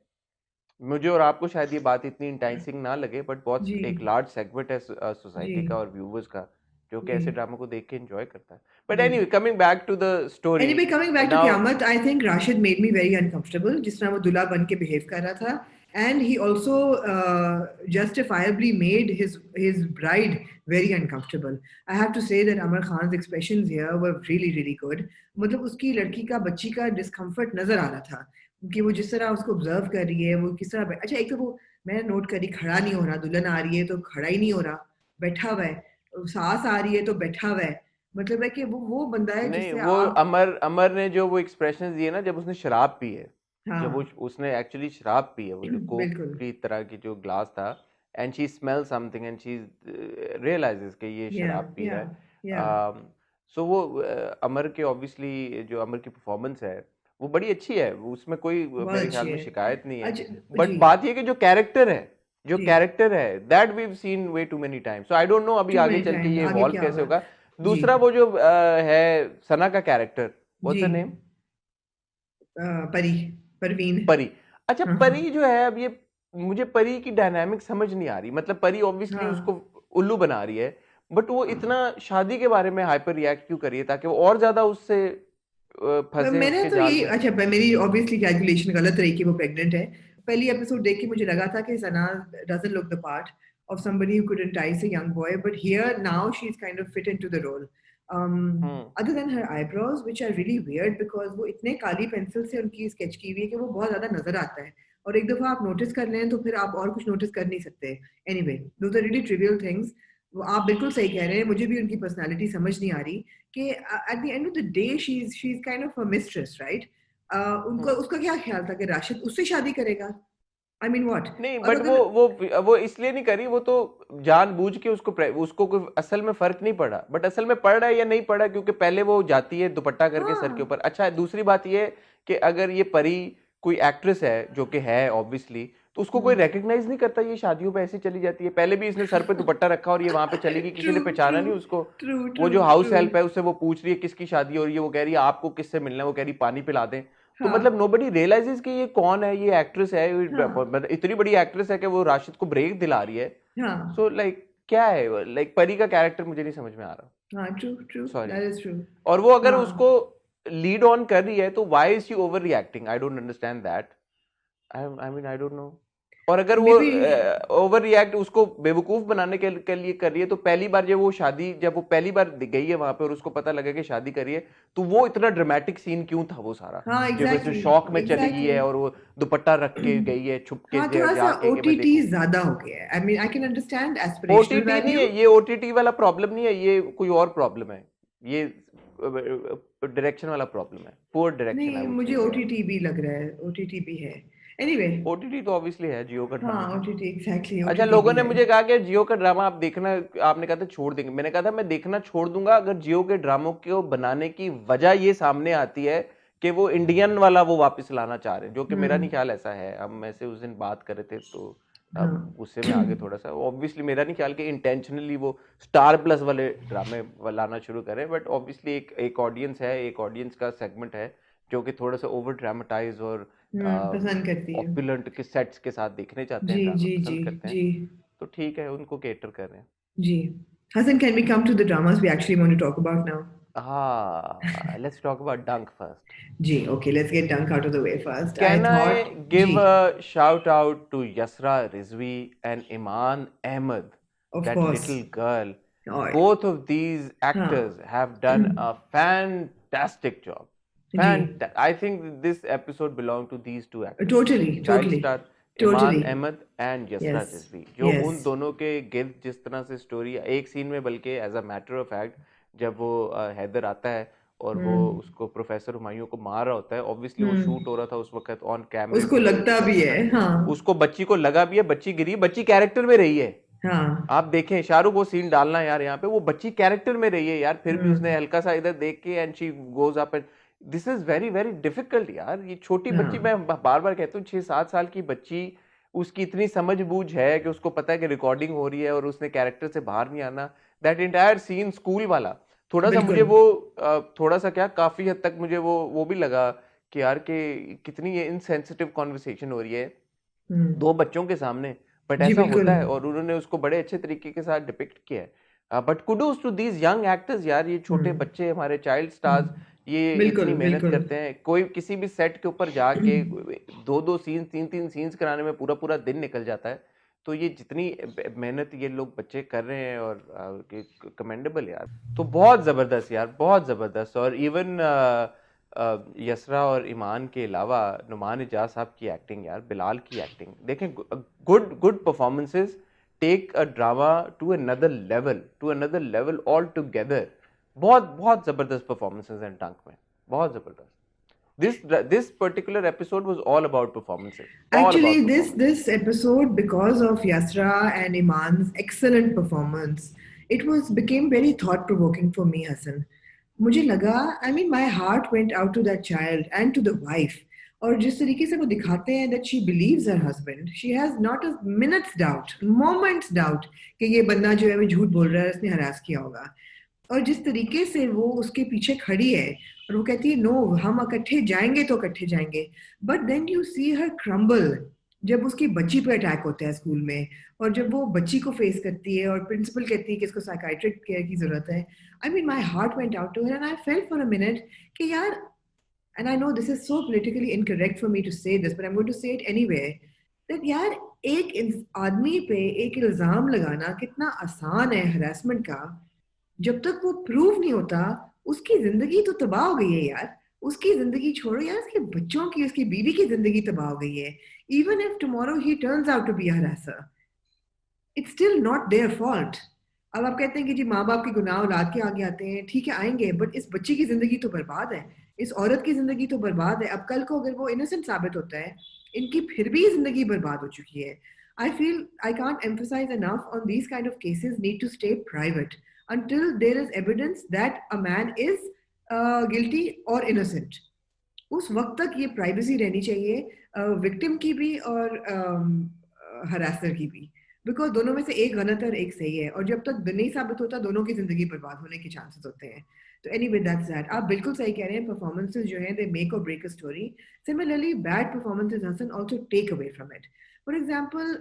मुझे और आपको शायद ये बात इतनी इंटाइसिंग ना लगे, बट बहुत जी एक लार्ज सेगमेंट है जी सोसाइटी का और व्यूवर्स का जो कि जी ऐसे ड्रामा को देख के एंजॉय करता है। बट जी। Anyway, coming back to the story Anyway, coming back to now. Qiyamah, I think Rashid made me very uncomfortable जिस तरह वो दूल्हा बन के behave कर रहा था, and he also justifiably made his bride very uncomfortable. I have to say that Amar Khan's expressions here were really really good. मतलब उसकी लड़की का बच्ची का discomfort नजर आ रहा था कि वो जिस तरह उसको observe कर रही है, वो किस तरह अच्छा, एक तो वो मैंने नोट करी, खड़ा नहीं हो रहा, दुल्हन आ रही है तो खड़ा ही नहीं हो रहा, बैठा हुआ है, सास आ रही है तो बैठा हुआ है, मतलब है कि वो बंदा है नहीं, जिससे वो आप। अमर अमर ने जो वो एक्सप्रेशंस दिए ना जब उसने शराब पी है, जब वो हाँ उसने एक्चुअली शराब पी है, वो जो कोक बिल्कुल। की तरह की जो ग्लास था, and she smell something and she realises कि ये या शराब पी या रहा या है। सो वो अमर के ऑब्वियसली जो अमर की परफॉर्मेंस है वो बड़ी अच्छी है, वो उसमें कोई बहुत मेरे अच्छी ख्याल में है। शिकायत नहीं है। अच्छा बट जी बात ये कि जो कैरेक्टर है, जो जी। कैरेक्टर है that we seen way too many times, so I don't know अभी टू आगे मेनी चल के टाइम्स ये आगे इवॉल्व क्या कैसे होगा? होगा। जी दूसरा वो जो है सना का कैरेक्टर, जी। What's the name? Pari, Parveen. परी। अच्छा, हाँ हाँ परी जो है, अब ये मुझे परी की डायनामिक समझ नहीं आ रही, मतलब परी ऑब्वियसली उसको हाँ। उल्लू बना रही है, बट वो इतना शादी के बारे में हाइपर रिएक्ट क्यों करिए ताकि वो और ज्यादा उससे फंसे मैंने उसके तो जाल यही, में। अच्छा मेरी ऑब्वियसली कैलकुलेशन गलत रही कि वो प्रेग्नेंट है। पहली एपिसोड देख के मुझे लगा था कि Sana doesn't look the part of somebody who could entice a young boy, but here now she's kind of fit into the role. um hmm. other than her eyebrows which are really weird because वो इतने काली pencil से उनकी sketch की हुई है कि वो बहुत ज्यादा नजर आता है, और एक दफा आप नोटिस कर लें तो फिर आप और कुछ नोटिस कर नहीं सकते। Anyway, those are really trivial things. आप बिल्कुल सही कह रहे हैं, मुझे भी उनकी पर्सनालिटी समझ नहीं आ रही कि at the end of the day she is kind of a mistress, right? उनका हम्म। उसका क्या ख्याल था कि राशिद उससे शादी करेगा? I mean what? नहीं, और बट अगर वो इसलिए नहीं करी, वो तो जानबूझ के उसको कोई असल में फर्क नहीं पड़ा, बट असल में पड़ रहा है या नहीं पड़ा क्योंकि पहले वो जाती है दुपट्टा करके सर के हाँ ऊपर। अच्छा, दूसरी बात ये कि अगर ये परी कोई एक्ट्रेस है जो कि है ऑब्वियसली, तो उसको कोई रिकग्नाइज नहीं करता, ये शादियों पे ऐसे चली जाती है। पहले भी इसने सर पे दुपट्टा रखा और ये वहां पे चली गई, किसी ट्रू ने ट्रू पहचाना नहीं उसको। ट्रू वो ट्रू जो हाउस ट्रू। हेल्प है उससे वो पूछ रही है किसकी शादी हो रही है, वो कह रही है आपको किससे मिलना है, वो कह रही पानी पिला दें। तो मतलब हाँ नोबडी रियलाइजेस कि ये कौन है, ये एक्ट्रेस है, हाँ मतलब इतनी बड़ी एक्ट्रेस है कि वो राशिद को ब्रेक दिला रही है। हाँ सो लाइक क्या है, लाइक परी का कैरेक्टर मुझे नहीं समझ में आ रहा। हाँ। True true, sorry. That is true. और वो अगर हाँ उसको लीड ऑन कर रही है तो why is she over reacting, I don't understand that. I mean I don't no. और अगर वो मे बी। ओवर रिएक्ट उसको बेवकूफ बनाने के लिए कर रही है, तो पहली बार जब वो पहली बार गई है वहां पे और उसको पता लगा कि शादी करी है, तो वो इतना ड्रामेटिक सीन क्यों था वो सारा, हाँ जब ऐसे एग्जैक्टली शौक में चली गई एग्जैक्टली। है और वो दुपट्टा रख के गई है छुप के हाँ थोड़ा सा जाके कि मैं ओटीटी देखूं। ज्यादा हो गया है। I mean I can understand aspirational OTT नहीं वैल्यू। है ये, ओटीटी वाला प्रॉब्लम नहीं है ये, कोई और प्रॉब्लम है ये, डायरेक्शन वाला प्रॉब्लम है, पुअर डायरेक्शन आई नहीं, वुड मुझे से हियर। ओटीटी भी लग रहा है, ओटीटी भी है। एनीवे ओटीटी तो ऑब्वियसली है, जियो का हाँ ड्रामा है। ओटीटी एग्जैक्टली अच्छा, ओटीटी लोगों भी ने है। मुझे कहा कि जियो का ड्रामा आप देखना, आपने कहा था छोड़ देंगे, मैंने कहा था मैं देखना छोड़ दूंगा अगर जियो के ड्रामों को बनाने की वजह ये सामने आती है कि वो इंडियन वाला वो वापस लाना चाह रहे हैं, जो कि मेरा नहीं ख्याल ऐसा है। हम ऐसे उस दिन बात कर रहे थे तो हाँ अब गुस्से में आगे थोड़ा सा, ऑब्वियसली मेरा नहीं ख्याल कि इंटेंशनली वो स्टार प्लस वाले ड्रामे लाना शुरू करें, बट ऑब्वियसली एक ऑडियंस है, एक ऑडियंस का सेगमेंट है जो कि थोड़ा सा ओवर ड्रामेटाइज और पसंद करती है। ऑपुलेंट के सेट्स के साथ देखने चाहते हैं जी ड्रामा, जी जी पसंद करते हैं। जी तो ठीक है, उनको केटर कर रहे हैं. जी. Hassan, can we come to the dramas we actually want to talk about now? हाँ, let's talk about Dunk first. Ji, okay, let's get Dunk out of the way first. I Can thought, I give ji, a shout out to Yasra Rizvi and Iman Ahmed, of that course. little girl? Or, Both of these huh. actors have done a fantastic job. Ji, I think this episode belonged to these two actors. totally, Child totally, star Iman totally. Ahmed and Yasra Yes, Rizvi, जो उन yes. दोनों के गिर्द जिस तरह से story एक scene में, बल्कि as a matter of fact जब वो हैदर आता है और वो Hmm. उसको प्रोफेसर हुमायूं को मार रहा होता है, ऑब्वियसली वो Hmm. शूट हो रहा था उस वक्त ऑन कैमरे उसको पे, वो लगता भी प्रोफेसर है, था, हाँ, उसको बच्ची को लगा भी है, बच्ची गिरी, बच्ची कैरेक्टर में रही है. हाँ. आप देखें शाहरुख, वो सीन डालना यार यहाँ पे, वो बच्ची कैरेक्टर में रही है यार, फिर भी उसने Hmm. हल्का सा इधर देख के and she goes up and this is very very difficult यार. ये छोटी बच्ची, हाँ. मैं बार बार कहता हूँ, 6-7 साल की बच्ची, उसकी इतनी समझ बूझ है कि उसको पता है कि रिकॉर्डिंग हो रही है और उसने कैरेक्टर से बाहर नहीं आना. दैट इंटायर सीन स्कूल वाला, थोड़ा सा मुझे बिल्कुल. वो थोड़ा सा क्या, काफी हद तक मुझे वो भी लगा कि यार कि कितनी ये इनसेंसिटिव कॉन्वर्सेशन हो रही है Hmm. दो बच्चों के सामने, बट जी, ऐसा बिल्कुल. होता है और उन्होंने उसको बड़े अच्छे तरीके के साथ डिपिक्ट किया है. But kudos to these young actors यार, ये छोटे Hmm. बच्चे, हमारे चाइल्ड Hmm. स्टार्स, ये बिल्कुल, इतनी मेहनत बिल्कुल. करते हैं. कोई किसी भी सेट के ऊपर जाके 2-2 सीन, 3-3 सीन्स कराने में पूरा पूरा दिन निकल जाता है. तो ये जितनी मेहनत ये लोग बच्चे कर रहे हैं और कमेंडेबल यार. तो बहुत जबरदस्त यार, बहुत जबरदस्त. और इवन यसरा और ईमान के अलावा नुमान इजाज साहब की एक्टिंग यार, बिलाल की एक्टिंग देखें, good good performances take a drama to another level altogether. बहुत बहुत जबरदस्त परफॉर्मेंसेस हैं डंक में, बहुत जबरदस्त. This particular episode was all about performances, all Actually, about performances. this episode, because of Yasra and Iman's excellent performance, it was became very thought provoking for me, Hassan. मुझे लगा, I mean, my heart went out to that child and to the wife. और जिस तरीके से वो दिखाते हैं that she believes her husband, she has not a minute's doubt, moment's doubt कि ये बंदा जो है वो झूठ बोल रहा है, उसने हरास किया होगा. और जिस तरीके से वो उसके पीछे खड़ी है और वो कहती है नो, हम इकट्ठे जाएंगे तो इकट्ठे जाएंगे. But then you see her crumble जब उसकी बच्ची पे अटैक होता है स्कूल में, और जब वो बच्ची को फेस करती है और प्रिंसिपल कहती है कि इसको साइकाइट्रिक केयर की जरूरत है. I mean my heart went out to her and I felt for a minute कि यार, and I know this is so politically incorrect for me to say this, but I am going to say it anyway, that यार, एक आदमी पे एक इल्जाम लगाना कितना आसान है हरासमेंट का. जब तक वो प्रूव नहीं होता, उसकी जिंदगी तो तबाह हो गई है यार. उसकी जिंदगी छोड़ो यार, उसके बच्चों की, उसकी बीवी की जिंदगी तबाह हो गई है. Even if tomorrow he turns out to be a harasser, it's still not their fault. अब आप कहते हैं कि जी माँ बाप के गुनाह औलाद के आगे आते हैं, ठीक है आएंगे, बट इस बच्ची की जिंदगी तो बर्बाद है, इस औरत की जिंदगी तो बर्बाद है. अब कल को अगर वो इनोसेंट साबित होता है, इनकी फिर भी जिंदगी बर्बाद हो चुकी है. I feel I can't emphasise enough on these kind of cases need to stay private until there is evidence that a man is guilty or innocent. उस वक्त तक ये प्राइवेसी रहनी चाहिए विक्टिम की भी और हरासर की भी, बिकॉज दोनों में से एक गलत है और एक सही है, और जब तक नहीं साबित होता दोनों की जिंदगी बर्बाद होने के चांसेस होते हैं. तो एनीवे दैट्स दैट. आप बिल्कुल सही कह रहे हैं, परफॉर्मेंसेस जो हैं दे मेक और break a story. Similarly bad performances Hasan also take away from it. For example,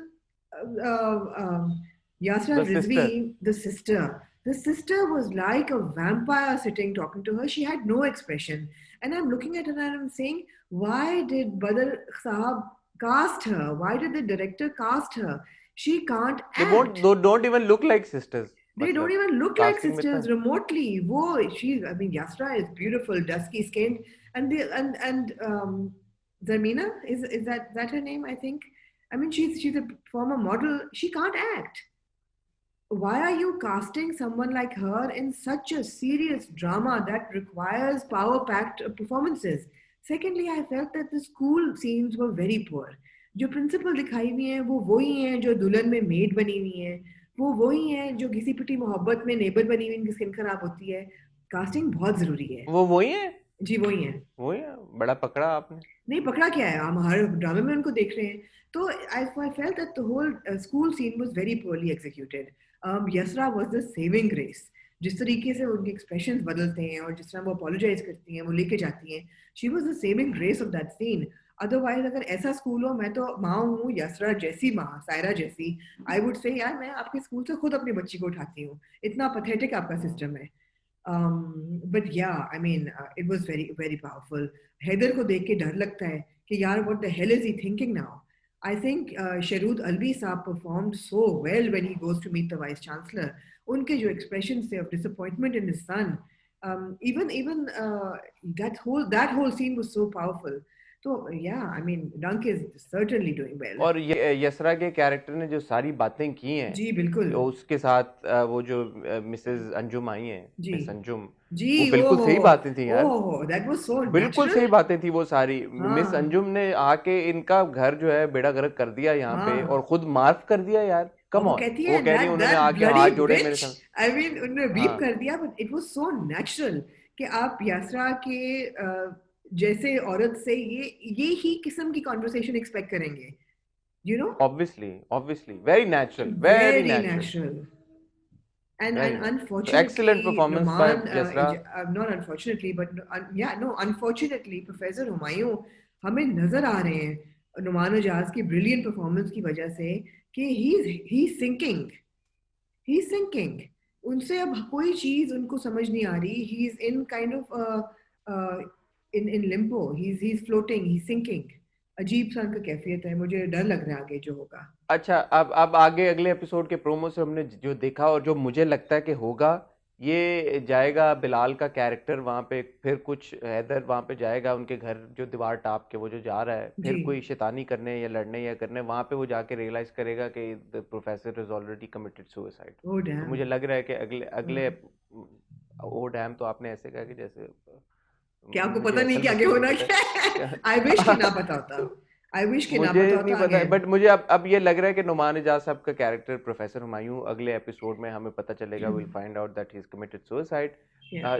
Yasra The Rizvi, sister. the sister was like a vampire sitting talking to her. She had no expression. And I'm looking at her and I'm saying, why did Badr Sahab cast her? Why did the director cast her? She can't They act. don't even look like sisters. They don't मतलब even look like casting में था. sisters remotely. Whoa, I mean, Yasra is beautiful, dusky skinned, and Zarmina, is that her name? I think. I mean, she's a former model. She can't act. Why are you casting someone like her in such a serious drama that requires power-packed performances? Secondly, I felt that the school scenes were very poor. जो principal दिखाई हुई हैं वो वही हैं जो दुल्हन में मेड बनी हुई हैं, वो वही हैं जो घिसी पिटी मोहब्बत में नेबर बनी हुई, इनकी स्किन खराब होती है. कास्टिंग बहुत जरूरी है. वो वही है. जी वही हैं. वही है, बड़ा पकड़ा आपने. नहीं पकड़ा क्या है, हम हर ड्रामे में उनको देख रहे हैं. तो I felt that the whole school scene was very poorly executed. Yasra was the saving grace. जिस तरीके से उनके expressions बदलते हैं और जिस तरह वो apologize करती हैं, वो लेके जाती हैं, she was the saving grace of that scene. Otherwise अगर ऐसा स्कूल हो, मैं तो माँ हूँ, यसरा जैसी माँ, सायरा जैसी, आई वुड से यार मैं आपके स्कूल से खुद अपनी बच्ची को उठाती हूँ, इतना पथेटिक आपका सिस्टम है. But yeah, I mean, it was very, very powerful. Haider को देख के डर लगता है कि यार what the hell is he thinking now? I think Sharud Alvi साहब performed so well when he goes to meet the vice chancellor. उनके जो expressions थे of disappointment in his son, even that whole scene was so powerful. So yeah, I mean, Dunk is certainly doing well. और ये यसरा के character ने जो सारी बातें की हैं जी बिल्कुल. उसके साथ वो जो मिसेस अंजुम आई हैं, जी मिस अंजुम, जी, वो बिल्कुल सही बातें थी यार, that was so बिल्कुल natural. सही बातें थी वो सारी. मिस हाँ अंजुम ने आके इनका घर जो है बेड़ा गर्क कर दिया यहाँ पे, और हाँ. खुद माफ कर दिया यार. और कम वो ऑन, कहती वो है कह रही है that उन्होंने that आके bloody हाथ जोड़े मेरे bitch. साथ. I mean उन्होंने बीप हाँ कर दिया, but it was so natural कि आप यासरा के जैसे औरत से ये ही किस्म की कॉन्वर्सेशन एक्सपेक्ट करेंगे, you know. Obviously very natural, very Very natural, natural. And very and natural. तो excellent unfortunately, performance by Numan, Yusra. not unfortunately, but yeah, no, unfortunately, Professor Humayun हमें नजर आ रहे हैं नुमान एजाज की ब्रिलियंट परफॉर्मेंस की वजह से कि ही सिंकिंग. उनसे अब कोई चीज उनको समझ नहीं आ रही. He is in kind of in limbo. He is floating, he sinking. अजीब सा उनका कैफियत है. मुझे डर लग रहा है आगे जो होगा. अच्छा, अब आगे अगले एपिसोड के प्रोमो से हमने जो देखा और जो मुझे लगता है कि होगा, ये जाएगा बिलाल का कैरेक्टर वहां पे, फिर कुछ हैदर वहां पे जाएगा उनके घर, जो दीवार टाप के वो जो जा रहा है, जी. फिर कोई शैतानी करने या लड़ने या करने, वहां पे वो जाके रियलाइज करेगा कि the professor is already committed suicide. Oh तो डैम. मुझे लग रहा है कि अगले अगले ओ डैम तो आपने ऐसे कहा कि जैसे क्या आपको मुझे पता नहीं असल कि में आगे क्यों होना नहीं क्या है? पता. आई विश कि ना पता होता. आई विश कि ना मुझे पता नहीं होता पता, अगेन. बट मुझे अब ये लग रहा है कि नुमान इजाज साहब का कैरेक्टर प्रोफेसर हुमायूं अगले एपिसोड में हमें पता चलेगा, will find out that he is committed suicide.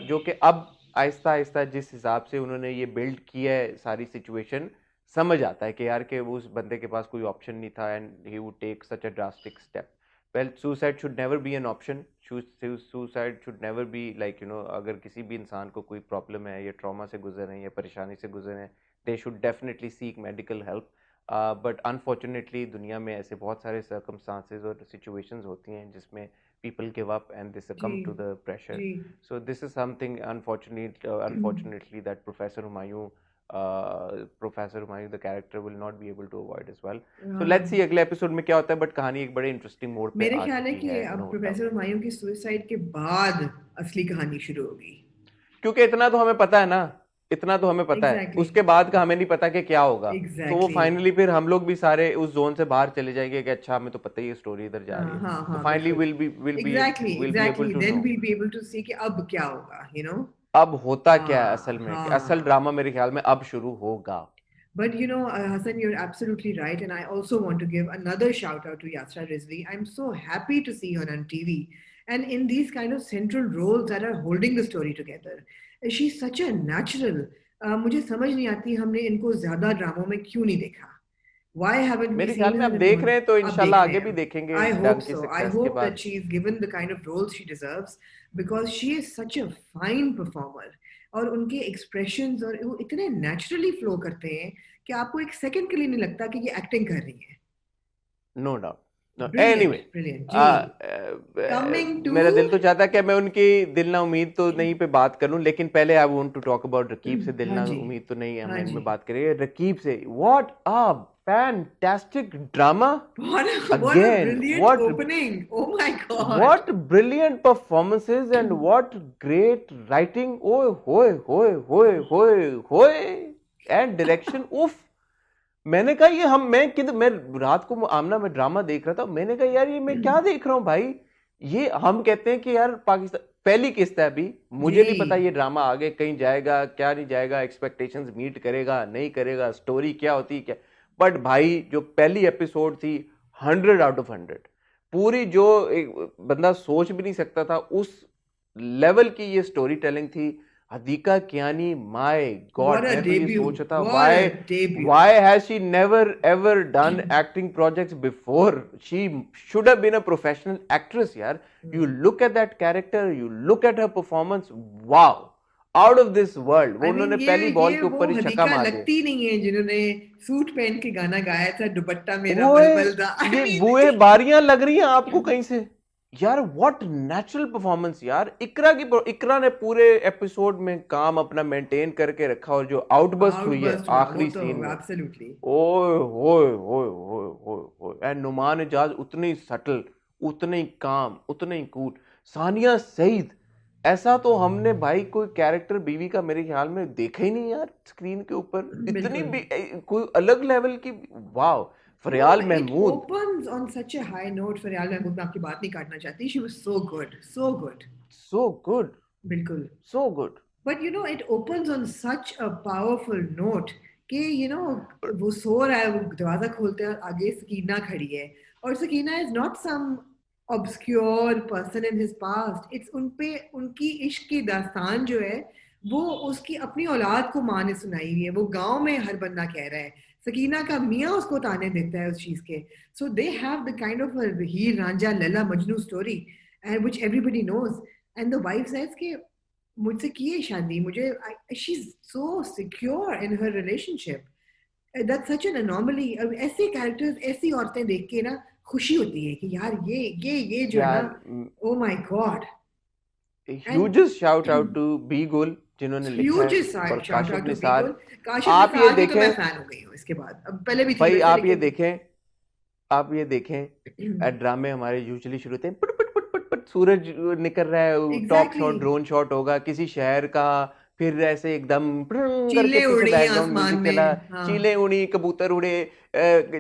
जो कि अब आहिस्ता आहिस्ता जिस हिसाब से उन्होंने ये बिल्ड किया है सारी सिचुएशन, समझ आता है कि यार कि वो उस बंदे के पास कोई ऑप्शन नहीं था and he would take such a drastic step. Well, suicide should never be an option. Suicide should never be like अगर किसी भी इंसान को कोई प्रॉब्लम है या ट्रॉमा से गुजर रहे हैं या परेशानी से गुजर रहे हैं, they should definitely seek medical help. But unfortunately दुनिया में ऐसे बहुत सारे सर्कमस्टांसेस और सिचुएशंस होती हैं जिसमें people give up and they जी succumb to the pressure. जी. So this is something unfortunately that Professor Humayun the character will not be able to avoid as well. So let's see अगले episode में क्या होता है, but कहानी एक बड़े इंटरेस्टिंग मोड पे मेरे आ ख्याल है चुकी कि है, अब नो प्रोफेसर डाउट. हुमायूं की सुसाइड के बाद असली कहानी शुरू होगी. क्योंकि इतना तो हमें पता है ना, इतना तो हमें पता है, एग्जैक्टली उसके बाद का हमें नहीं पता कि क्या होगा. तो वो एग्जैक्टली. फाइनली फिर हम लोग भी सारे उस जोन से बाहर चले जाएंगे कि अच्छा हमें तो पता ही है स्टोरी इधर जा रही हाँ है. हाँ तो हाँ फाइनली बिल्कुल. Will be able exactly to then no will be able to see कि अब क्या होगा, यू नो. अब होता क्या है असल हाँ में, कि असल हाँ. ड्रामा मेरे ख्याल में अब शुरू होगा. But you know, Hassan, you're absolutely right. And I also want to give another shout out to Yasra Rizvi. I'm so happy to see her on TV and in these kind of central roles that are holding the story together. She's such a natural. मुझे समझ नहीं आती हमने इनको ज्यादा ड्रामों में क्यों नहीं देखा. Why haven't we मेरे seen ख्याल में her अब in देख more? रहे हैं, तो अब इंशाल्लाह देख रहे आगे भी हैं. देखेंगे I hope डंक की so. I सक्सेस के hope that बाद. she's given the kind of roles she deserves because she is such a fine performer. और उनके एक्सप्रेशंस और वो इतने नेचुरली फ्लो करते हैं कि आपको एक सेकंड के लिए नहीं लगता कि ये एक्टिंग कर रही है. No doubt. Brilliant anyway, brilliant जी. Coming to. मेरा दिल तो चाहता है कि मैं उनकी दिल ना उम्मीद तो नहीं पे बात करूं, लेकिन पहले I want to talk about Raqeeb Se. दिल हाँ ना जी उम्मीद तो नहीं हम हाँ जी. इनमें बात करेंगे. रकीब से, what a fantastic drama What a again. brilliant opening. Oh my God. What brilliant performances and what great writing. Oh, hoy, hoy, hoy, hoy, hoy. And direction. उफ. मैंने कहा ये मैं रात को आमना में ड्रामा देख रहा था, मैंने कहा यार ये मैं क्या देख रहा हूँ भाई. ये हम कहते हैं कि यार पाकिस्तान पहली किस्त है अभी, मुझे नहीं पता जी ये ड्रामा आगे कहीं जाएगा क्या नहीं जाएगा, एक्सपेक्टेशंस मीट करेगा नहीं करेगा, स्टोरी क्या होती है क्या. बट भाई जो पहली एपिसोड थी 100 आउट ऑफ 100, पूरी जो एक बंदा सोच भी नहीं सकता था उस लेवल की ये स्टोरी टेलिंग थी. Hadiqa Kiani, my god, what a मैं तो ये debut. सोच रहा था What a debut. why has she never ever done acting projects before. She should have been a professional actress yaar. You look at that character, you look at her performance, wow, out of this world. वो I उन्होंने mean, पहली ball ये के वो ऊपर ही छक्का हदीका मार दिया। लगती नहीं है जिन्होंने सूट पहन के गाना गाया था, दुपट्टा मेरा वो बलबल दा। I ये mean, बुए बारियां लग रही हैं आपको कहीं से यार। व्हाट नेचुरल परफॉर्मेंस यार। इकरा ने पूरे एपिसोड में काम अपना मेंटेन करके रखा, और जो आउटबस्ट हुई है आउटबस्ट हुआ वो आखिरी तो सीन में, एब्सोल्युटली। ओए होए होए होए होए होए। एंड नुमान इजाज उतने ही सटल, उतने ही काम, उतने ही कूल। सानिया सईद, ऐसा तो हमने भाई कोई कैरेक्टर बीवी का मेरे ख्याल में देखा ही नहीं यार स्क्रीन के ऊपर। इतनी बिल्कुल। कोई अलग लेवल की। वाह। No, Fariyal it Mahmood, opens on such a high note. फरियाल महमूद, मैं आपकी बात नहीं काटना चाहती. She was so good, so good. So good, बिल्कुल. So good. But you know, it opens on such a powerful note कि you know वो सो रहा है, वो दरवाजा खोलते हैं और आगे सकीना खड़ी है, और Sakina is not some obscure person in his past. It's उन पे उनकी इश्क की दास्तान जो है वो उसकी अपनी औलाद को माँ ने सुनाई हुई है, वो गांव में हर बंदा कह रहा है, सकीना का मियाँ उसको ताने देता है उस चीज के. So they have the kind of a Heer Ranjha Laila Majnu story, and which everybody knows. And the wife says कि मुझसे की है शादी, मुझे she's so secure in her relationship. That's such an anomaly. अब ऐसे कैरेक्टर्स, ऐसी औरतें देख के ना खुशी होती है कि यार ये जो है ना, oh my god. Hugest shout out to Bee Gul जिन्होंने लिखा है, Hugest और shout Kashif out to Nisar. people. Kashif आप ये निसार की तो मैं देखें फैन हो गई हूँ इसके बाद, अब पहले भी थी भाई, वैसे, आप ये लेकिन देखें, आप ये देखें ड्रामे हमारे यूजुअली शुरू होते हैं पट पट पट पट पट, सूरज निकल रहा है, top shot exactly drone shot होगा किसी शहर का, फिर ऐसे एकदम प्रुंग करके चीलें पीछे उड़ी बैकग्राउंड आसमान म्यूजिक चला, में, हाँ चीलें उड़ी, कबूतर उड़े,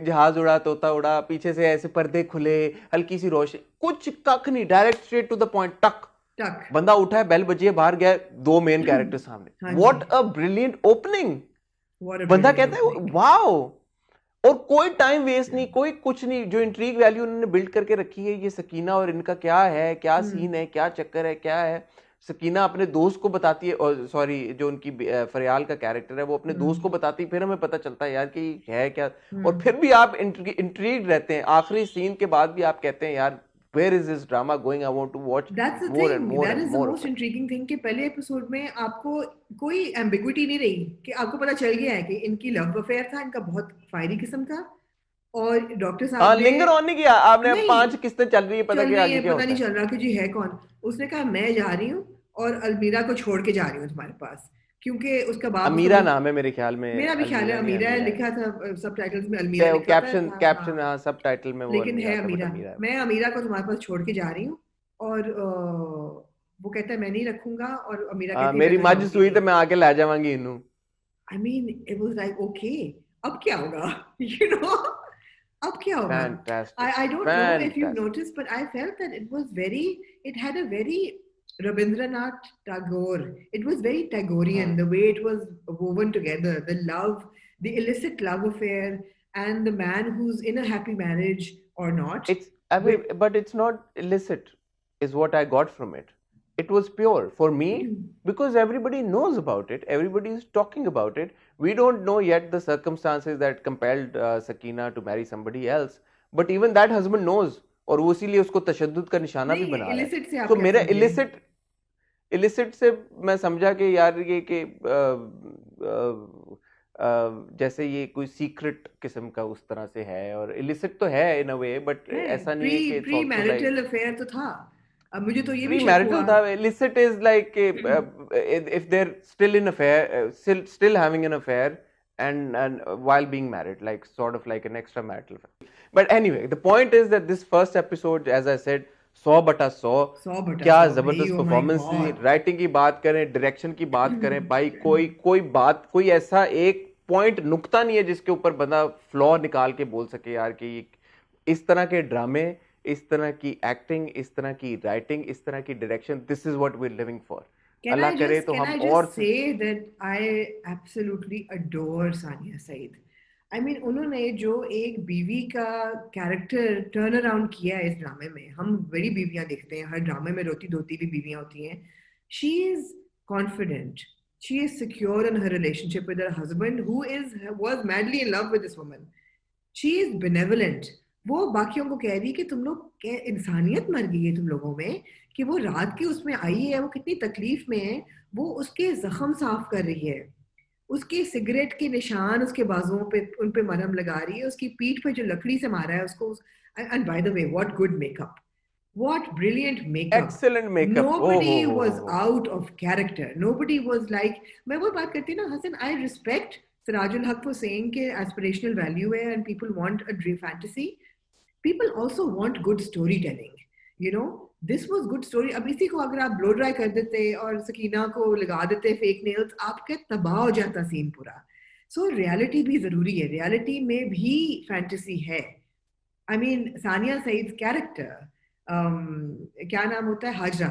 जहाज उड़ा, तोता उड़ा, पीछे से ऐसे पर्दे खुले, हल्की सी रोशनी, कुछ कख नहीं, direct straight to the point, टक। टक. बंदा उठा है, बेल बजी है, बाहर गया, दो मेन कैरेक्टर सामने। हाँ व्हाट जी, a brilliant opening. what a बंदा brilliant कहता है opening. वाओ। और कोई टाइम वेस्ट नहीं, कोई कुछ नहीं, जो इंट्रीग वैल्यू उन्होंने बिल्ड करके रखी है, ये सकीना और इनका क्या है, क्या सीन है, क्या चक्कर है, क्या है। सकीना अपने दोस्त को बताती है, और सॉरी जो उनकी फरियाल का कैरेक्टर है वो अपने दोस्त को बताती है, फिर हमें पता चलता है यार कि है क्या। और फिर भी आप इंट्रीग रहते हैं, आखिरी सीन के बाद भी आप कहते हैं यार where is this drama going, I want to watch That's the more and thing. more That and is the more most of it। intriguing thing कि पहले एपिसोड में आपको कोई एम्बिग्विटी नहीं रही, कि आपको पता चल गया है कि इनकी लव अफेयर था, इनका बहुत फायरी किस्म का, और डॉक्टर हाँ, साहब ने लिंगर ऑन नहीं किया आपने, अब नहीं 5 किस्तें चल रही है, पता चल कि रही आगे है, क्या पता होता नहीं है। चल रहा कि जी है कौन. उसने कहा मैं जा रही हूँ और अलमीरा को छोड़ के जा रही हूँ तुम्हारे पास, क्योंकि उसका बाप उसको अमीरा नाम है मेरे ख्याल में, मेरा भी ख्याल है अलमीरा नहीं, अमीरा है, अमीरा लिखा है। था सब टाइटल्स में अमीरा लिखा था, कैप्शन हाँ, कैप्शन हाँ, सब टाइटल में वो लेकिन अलमीरा है था, बट अमीरा. अमीरा है। मैं अमीरा को तुम्हारे पास छोड़ के जा रही हूँ, और वो कहता है मैं नहीं रखूंगा, और अमीरा कहती है मैं मेरी तो मज जाऊंगी सुई तो नहीं. मैं आके ला जावांगी इनू। I mean it was like okay, अब क्या होगा, यू नो, अब क्या होगा. Fantastic, I don't know if you've fantastic. noticed, but I felt that it was very, it had a very Rabindranath Tagore. It was very Tagorean, the way it was woven together. The love, the illicit love affair, and the man who's in a happy marriage or not. It's, I mean, but it's not illicit, is what I got from it. It was pure for me because everybody knows about it. Everybody is talking about it. We don't know yet the circumstances that compelled Sakina to marry somebody else. But even that husband knows, और वो इसीलिए उसको तशद्दुद का निशाना भी नहीं, बना रहा है। illicit से आप तो क्या मेरा समझे? इलिसिट से मैं समझा कि यार ये कि जैसे ये कोई सीक्रेट किस्म का उस तरह से है, और इलिसिट तो है इन अ वे, बट है, ऐसा नहीं है कि it's pre also like marital affair तो था. अब मुझे तो ये भी प्री शक हुआ. मैरिटल था। Illicit is like if there still in affair, still having an affair and while being married, like sort of like an extra marital affair. But anyway, the point is that this first episode, as I said, 100/100, 100/100 क्या भाई, जबरदस्त oh my performance थी। God. Writing की बात करें, direction की बात करें, भाई कोई ऐसा एक पॉइंट नुक्ता नहीं है जिसके ऊपर बंदा फ्लॉ निकाल के बोल सके यार कि इस तरह के ड्रामे, इस तरह की एक्टिंग, इस तरह की राइटिंग, इस तरह की direction, this is what we are living for. Allah करे तो Can हम I just और say that I absolutely adore Sania Said. I mean, उन्होंने जो एक बीवी का कैरेक्टर टर्न अराउंड किया है इस ड्रामे में. हम बड़ी बीवियां देखते हैं, हर ड्रामे में रोती धोती भी बीवियां होती हैं. She is confident. She is secure in her relationship with her husband, who was madly in love with this woman. She is benevolent. वो बाकियों को कह रही कि तुम लोग इंसानियत मर गई है तुम लोगों में, कि वो रात की उसमें आई है, वो कितनी तकलीफ में है, वो उसके जख्म साफ कर रही है, उसके सिगरेट के निशान उसके बाजुओं पे उन पे मरहम लगा रही है, उसकी पीठ पे जो लकड़ी से मारा है उसको। And by the way, what good makeup, what brilliant makeup. Excellent makeup, oh Nobody was हो। out of character. Nobody was like, मैं वो बात करती ना Hasan, I respect Sirajul Haq for saying कि aspirational value है and people want a dream fantasy. People also want good storytelling. You know, this was good story. अब इसी को अगर आप blow dry कर देते और सकीना को लगा देते fake nails, आपके तबाह हो जाता सीन पूरा. So reality भी जरूरी है. Reality में भी fantasy है. I mean, Sania Said's character, क्या नाम होता है, Hazra.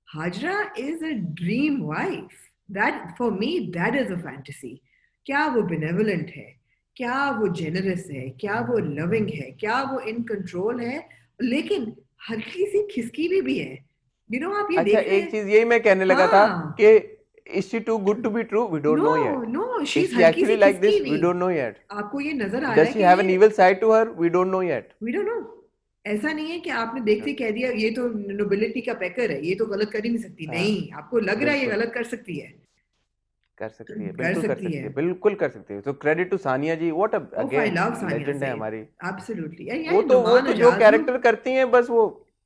Hazra is a dream wife. That for me, that is a fantasy. क्या वो benevolent है, क्या वो generous है, क्या वो loving है, क्या वो in control है, लेकिन हल्की सी खिसकी भी है. You know, आप ये अच्छा, देख रहे एक हैं. चीज यही मैं कहने लगा था हाँ. कि is she too good to be true? We don't know No, yet. no, Is she's she हल्की सी actually like खिसकी this? We हुई. don't know yet. आपको ये नजर आ रहा Does है she कि have an ये evil side to her? We don't know yet. We don't know. ऐसा नहीं है कि आपने देखते ही कह दिया ये तो नोबिलिटी का पैकर है, ये तो गलत कर ही नहीं सकती. हाँ, नहीं, आपको लग रहा है ये बिल्कुल गलत कर सकती है. कर सकती है, कर बिल्कुल कर सकती सकती है. है, बिल्कुल कर सकती है. तो credit to Sania ji, what ओफ, I again love Sania legend है सईद. हमारी. एब्सोल्युटली. वो यार तो वो नुमान तो जो एजाज कैरेक्टर करती हैं बस वो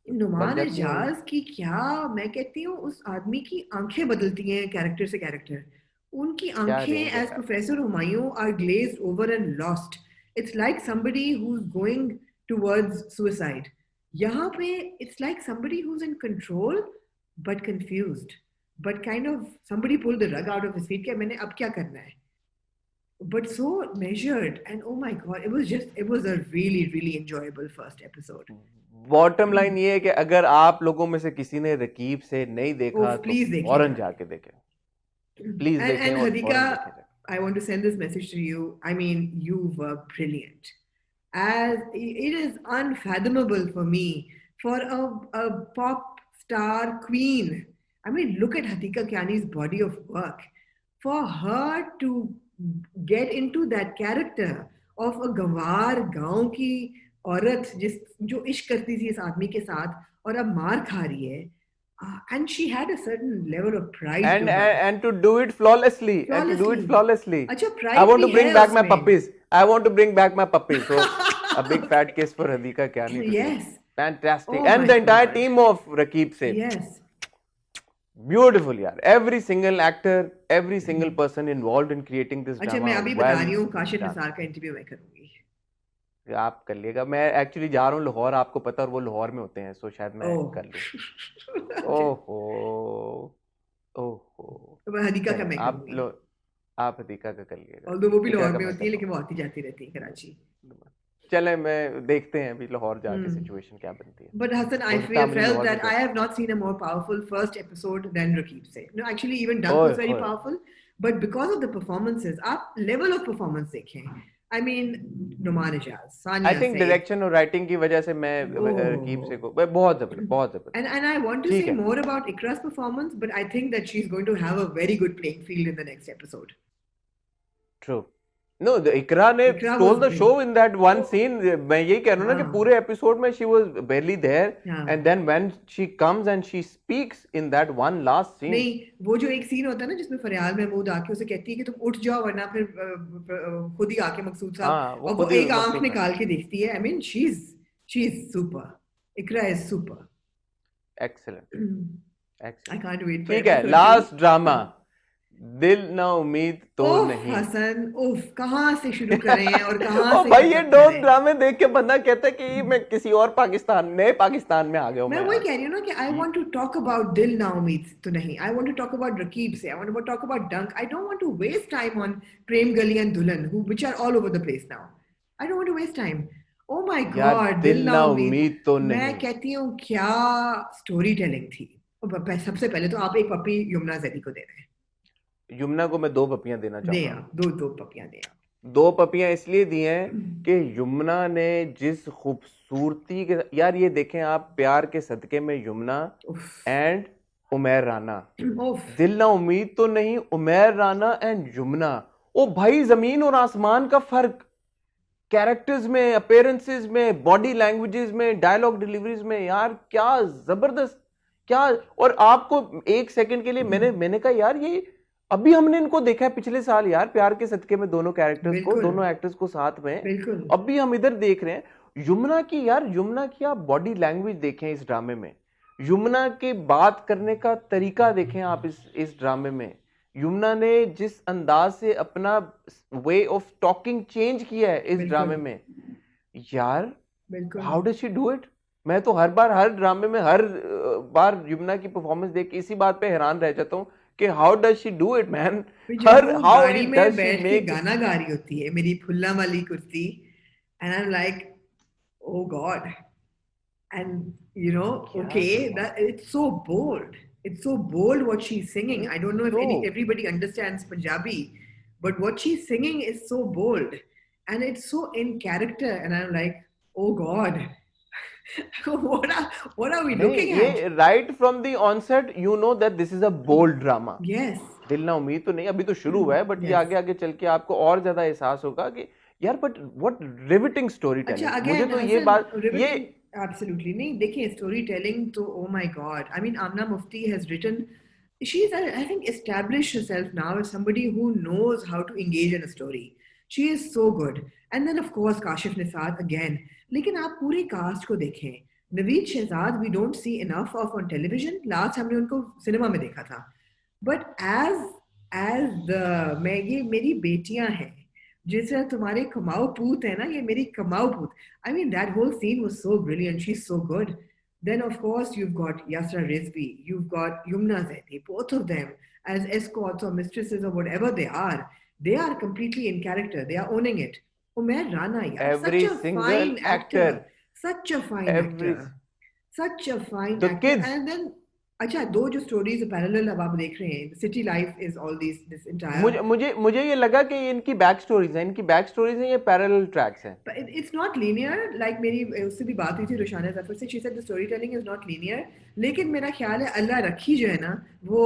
बन नुमान जाती हैं वो. एजाज की क्या, मैं कहती हूँ उस आदमी की आंखें बदलती हैं कैरेक्टर से कैरेक्टर. उनकी क्या आंखें रेंज है एज यार. Professor Humayun are glazed over and lost. It's like somebody who's going towards suicide. यहाँ पे it's like somebody who's in control but confused, but kind of somebody pulled the rug out of his feet कि मैंने अब क्या करना है, but so measured. And oh my god, it was a really enjoyable first episode. Bottom line ये है कि अगर आप लोगों में से किसी ने रकीब से नहीं देखा Oh, तो please देखिए फौरन जाके. जाके देखें, प्लीज देखें And और Hadika, फौरन देखें. I want to send this message to you. I mean, you were brilliant. As it is unfathomable for me for a pop star queen. I mean, look at Hatika Kyani's body of work. For her to get into that character of a गंवार गांव की औरत जिस जो इश्क करती थी इस आदमी के साथ और अब मार खा रही है. And she had a certain level of pride to her. And to do it flawlessly, and to do it flawlessly. अच्छा, I pride want भी to bring है back my उसमें. puppies. I want to bring back my puppies. So a big fat kiss for Hadika Kyani today. Yes. Fantastic. Oh And my the entire God. team of Rakib Seth. Yes. Beautiful, yaar. Every single actor, every single person involved in creating this अच्छा, drama. मैं अभी बता रही हूँ काशिफ निसार का interview मैं करूंगी. आप कर लिएगा. मैं एक्चुअली जा रहा हूँ लाहौर, आपको पता, और वो लाहौर में होते हैं, सो शायद मैं कर लूँ. ओहो ओहो. तो मैं हदीका का मैं आप करूंगी. लो, आप हदीका का कर लिएगा. ऑल्दो वो भी हदीका लाहौर का में मैं होती है, कर लेकिन वो लूँगा. आती जाती रहती है कराची. चले, मैं देखते हैं अभी लाहौर जाके Hmm. सिचुएशन क्या बनती है. But Hassan, I हो सकता है मुझे felt लाहौर में that I कर. have not seen a more powerful first episode than Rakib said. No, actually, even Dunk ओए was very ओए. powerful, but because of the performances, आप level of performance देखें. I mean, Numan Ijaz, I Sania think Said. Direction और writing की वजह से मैं रकीब से को बहुत जबरदस्त, बहुत जबरदस्त. And I want to ठीक say है. more about Ikra's performance, but I think that she's going to have a very good playing field in the next episode. True. No, the Iqra ने Ikra stole was the show great. In that one scene. मैं यही कह रहा हूँ ना कि हाँ. पूरे एपिसोड में शी वाज barely there, हाँ. and then when she comes and she speaks in that one last scene. नहीं, वो जो एक सीन होता है ना जिसमें फरियाल महमूद आके उसे कहती है कि तुम उठ जाओ वरना फिर खुद ही आके मकसूद साहब, हाँ, वो और वो खुद ही एक आंख मकसूद. निकाल के देखती है. I mean she is super. Iqra is super. Excellent, I excellent. Can't wait for ठीक है, एपिसोड 2. लास्ट ड्रामा, दिल ना उम्मीद तो उफ नहीं. हसन, उफ, कहाँ से शुरू करें और कहाँ ओ से भाई, ये खत्म दो करें. ड्रामे देख के बंदा कहता है कि मैं किसी और पाकिस्तान, नए पाकिस्तान में आ गया हूँ मैं मैं वही यार. कह रही हूँ ना कि I want to talk about Dil Na Umeed To Nahi. I want to talk about Raqeeb Se. I want to talk about Dunk. I don't want to waste time on Prem Gali and Dulhan who which are all over the place now. I don't want to waste time. Oh my यार God, दिल दिल ना ना उम्मीद. उम्मीद तो मैं नहीं. कहती हूँ क्या स्टोरी टेलिंग थी. सबसे पहले तो आप एक पप्पी यमुना जैदी को दे रहे हैं. यमुना को मैं 2 पपियां देना दे चाहूंगा. आप दो पपियां दे आप. 2 पपियां इसलिए दी हैं कि यमुना ने जिस खूबसूरती के, यार ये देखें आप, प्यार के सदके में यमुना उफ एंड उमैर राना. उफ. दिल ना उम्मीद तो नहीं, उमैर राना एंड यमुना. ओ भाई, जमीन और आसमान का फर्क. कैरेक्टर्स में, अपीयरेंसेस में, बॉडी लैंग्वेजेस में, डायलॉग डिलीवरीज में, यार क्या जबरदस्त, क्या। और आपको एक सेकंड के लिए मैंने कहा यार ये अभी हमने इनको देखा है पिछले साल यार, प्यार के सदके में, दोनों कैरेक्टर्स को, बिल्कुल दोनों एक्टर्स को साथ में, बिल्कुल अभी हम इधर देख रहे हैं। यमुना की यार, यमुना की आप बॉडी लैंग्वेज देखें इस ड्रामे में, यमुना के बात करने का तरीका देखें आप इस ड्रामे में, यमुना ने जिस अंदाज से अपना वे ऑफ टॉकिंग चेंज किया है इस ड्रामे बिल्कुल में, यार बिल्कुल how does she do it. मैं तो हर बार, हर ड्रामे में, हर बार यमुना की परफॉर्मेंस देख के इसी बात पे हैरान रह जाता हूँ कि how does she do it man. फिर जब हर वो हाउ गाड़ी में डज शी बैठ के मेक। गाना गा रही होती है, मेरी फुल्ला वाली kurti, and I am like oh God, and क्या okay, कमाल, that it's so bold, it's so bold what she's singing. I don't know if तो everybody understands Punjabi, but what she's singing is so bold and it's so in character, and I'm like, oh god, what are we नहीं, looking at? ये right from the onset you know that this is a bold drama. Yes. दिल ना उम्मीद तो नहीं, अभी तो शुरू हुआ है, but ये Yes. आगे आगे चल के आपको और ज्यादा एहसास होगा कि यार बट व्हाट रिविटिंग स्टोरी अच्छा, टेलिंग। मुझे अगेन तो ये हसन, बात, ये riveting, absolutely नहीं, देखिए स्टोरी टेलिंग तो oh my god, I mean Amna Mufti has written, she's I think established herself now as somebody who knows how to engage in a story. She is so good. And then of course Kashif Nisad again. लेकिन आप पूरे cast को देखें, Naveed Shahzad we don't see enough of on television, last हमने उनको cinema में देखा था, बट एज द, मैं, ये मेरी बेटियां हैं, जिस तरह तुम्हारे कमाऊ पूत है ना, ये मेरी कमाऊ पूत, I mean that whole scene was so brilliant, she's so good. Then of course you've got Yasra Rizvi, you've got Yumna Zaidi, both of them as escorts or mistresses or whatever they are completely in character, they are owning it. Umair Rana, yaar, such every a single fine actor, actor, such a fine every actor, such a fine the actor. Kids. And then अच्छा, दो जो stories parallel अब आप देख रहे हैं, city life is all this entire, मुझे ये लगा कि ये इनकी बैक स्टोरीज हैं, इनकी बैक स्टोरीज हैं, ये पैरेलल ट्रैक्स हैं। इट्स नॉट लीनियर, लाइक मेरी उससे भी बात हुई थी रुशाना जफर से, she said the story telling is not linear, लेकिन मेरा ख्याल है अल्लाह रखी जो है ना वो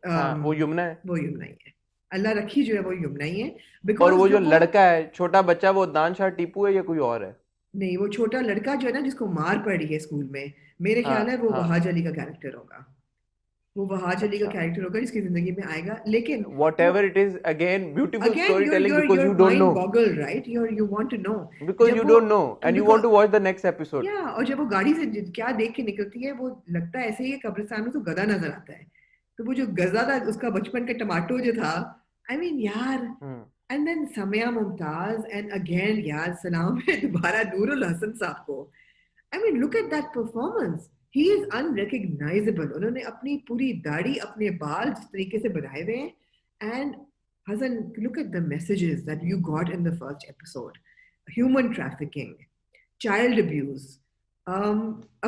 हाँ, वो यमुना है। वो यमुना ही है, अल्लाह रखी जो है वो यमुना ही है, और बिकॉज वो जो जो वो, लड़का है, छोटा बच्चा, वो दानशाह टीपू है या कोई और है? नहीं वो छोटा लड़का जो है ना जिसको मार पड़ी है स्कूल में, मेरे ख्याल है हाँ वो हाँ। वहाज अली का कैरेक्टर होगा, वो वहाज अली का अच्छा, कैरेक्टर होगा जिसकी जिंदगी में आएगा, लेकिन वॉट तो ever it is, again beautiful again story telling, because your you don't know, mind boggle, right, you want to know, because जब यू वो, don't know and you want because to watch the next episode. Yeah, और जब वो गाड़ी से क्या देख के निकलती है, वो लगता है ऐसे ही कब्रिस्तान में तो गधा नजर आता है, तो वो जो गधा था उसका बचपन का टमाटो जो था, आई मीन यार, and then Samiya Mumtaz, and again यार सलाम है दोबारा नूरुल हसन साहब को, I mean, look at that performance. He is unrecognizable. उन्होंने अपनी पूरी दाढ़ी, अपने बाल जिस तरीके से बनाए हुए हैं, and Hasan, look at the messages that you got in the first episode: human trafficking, child abuse,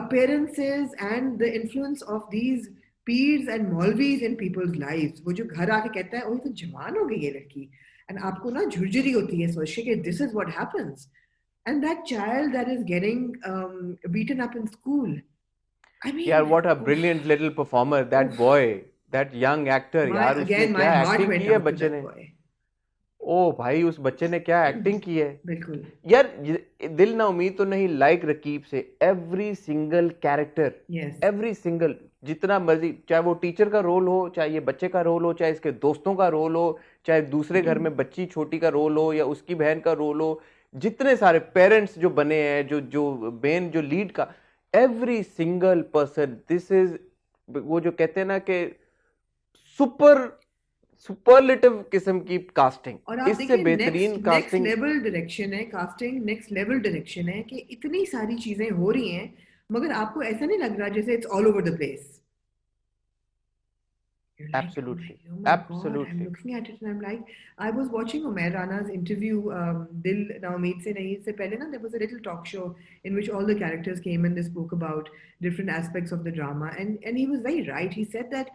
appearances, and the influence of these peers and Maulvis in people's lives. वो जो घर आके कहता है, ओह तो जवान हो गई ये लड़की, and आपको ना झुरझुरी होती है सोच के this is what happens. And that child that is getting beaten up in school. I यार mean, what a oof, brilliant little performer that oof. Boy, that young actor, यार उसने My क्या heart एक्टिंग की went है out to बच्चे that ने। boy. ओ भाई, उस बच्चे ने क्या एक्टिंग की है बिल्कुल. यार। दिल ना उम्मीद तो नहीं, लाइक रकीब से every single character, Yes. Every single, जितना मर्जी, चाहे वो टीचर का रोल हो, चाहे ये बच्चे का रोल हो, चाहे इसके दोस्तों का रोल हो, चाहे दूसरे घर में बच्ची छोटी का रोल हो या उसकी बहन का रोल हो, जितने सारे पेरेंट्स जो बने हैं, जो जो मेन जो लीड का, every single person, this is, वो जो कहते हैं ना कि सुपर सुपरलेटिव किस्म की कास्टिंग, और आप इससे देखिए बेहतरीन नेक्स्ट कास्टिंग। लेवल डायरेक्शन है, कास्टिंग नेक्स्ट लेवल डायरेक्शन है, कि इतनी सारी चीजें हो रही हैं, मगर आपको ऐसा नहीं लग रहा जैसे it's all over the place. You're like, Absolutely, oh my God, I'm absolutely. looking at it and I'm like, I was watching Umair Rana's interview, Dil Na Umeed Se Nahi Se Pehle na, there was a little talk show in which all the characters came and they spoke about different aspects of the drama. And he was very right. He said that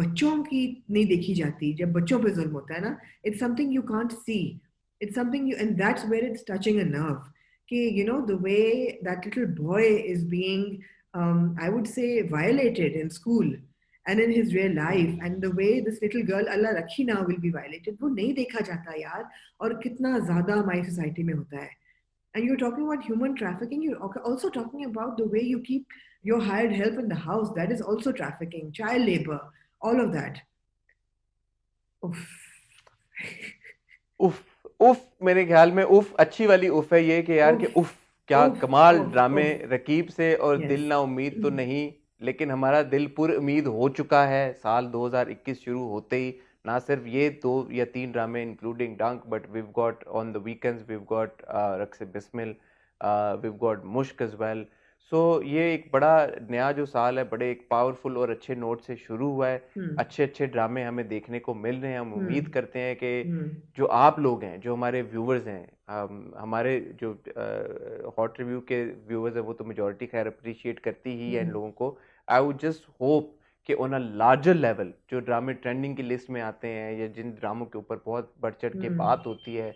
बच्चों की नहीं देखी जाती, जब बच्चों पे जुल्म होता है ना, it's something you can't see. It's something you, and that's where it's touching a nerve. कि, the way that little boy is being, I would say, violated in school and in his real life, and the way this little girl Allah rakhi now will be violated, वो नहीं देखा जाता यार, और कितना ज्यादा हमारी सोसाइटी में होता है. And you're talking about human trafficking. You're also talking about the way you keep your hired help in the house. That is also trafficking, child labor, all of that. Oof. उफ उफ, मेरे ख्याल में उफ अच्छी वाली उफ है ये कि यार कि Oof. उफ क्या Oof. कमाल Oof. ड्रामे Oof. रकीब से, और Yes. दिल ना उम्मीद तो नहीं, लेकिन हमारा दिल पुर उम्मीद हो चुका है साल 2021 शुरू होते ही। ना सिर्फ ये 2 या 3 ड्रामे including Dunk, but we've got on the weekends, we've got Raqs Bismil, we've got Mushk as well. So ये एक बड़ा नया जो साल है, बड़े एक पावरफुल और अच्छे नोट से शुरू हुआ है। अच्छे अच्छे ड्रामे हमें देखने को मिल रहे हैं। हम उम्मीद करते हैं कि जो आप लोग हैं, जो हमारे व्यूवर्स हैं, हमारे जो हॉट रिव्यू के व्यूवर्स हैं, वो तो मेजॉरिटी खैर अप्रिशिएट करती ही है इन लोगों को। आई वुड जस्ट होप कि ऑन अ लार्जर लेवल जो ड्रामे ट्रेंडिंग की लिस्ट में आते हैं, या जिन ड्रामों के ऊपर बहुत बढ़ चढ़ के बात होती है,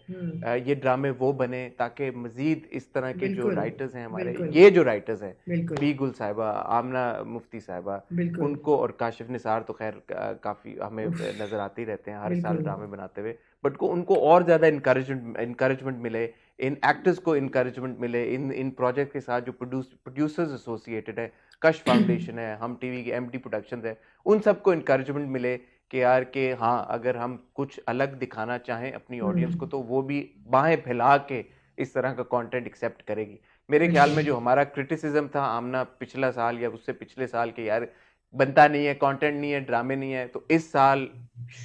ये ड्रामे वो बने ताकि मजीद इस तरह के जो राइटर्स हैं हमारे, ये जो राइटर्स हैं, बी गुल साहिबा, आमना मुफ्ती साहिबा, उनको, और काशिफ निसार तो खैर काफ़ी हमें नज़र आते ही रहते हैं हर साल ड्रामे बनाते हुए, बट को उनको और ज़्यादा इनकरेजमेंट मिले, इन एक्टर्स को इनकरेजमेंट मिले, इन प्रोजेक्ट के साथ जो प्रोड्यूसर्स एसोसिएटेड है, कश फाउंडेशन है, हम टीवी की एमटी प्रोडक्शंस है, उन सबको इनकरेजमेंट मिले कि यार कि हाँ, अगर हम कुछ अलग दिखाना चाहें अपनी ऑडियंस को, तो वो भी बाहें फैला के इस तरह का कंटेंट एक्सेप्ट करेगी। मेरे ख्याल में जो हमारा क्रिटिसिज्म था आमना पिछला साल या उससे पिछले साल के, यार बनता नहीं है, कंटेंट नहीं है, ड्रामे नहीं है, तो इस साल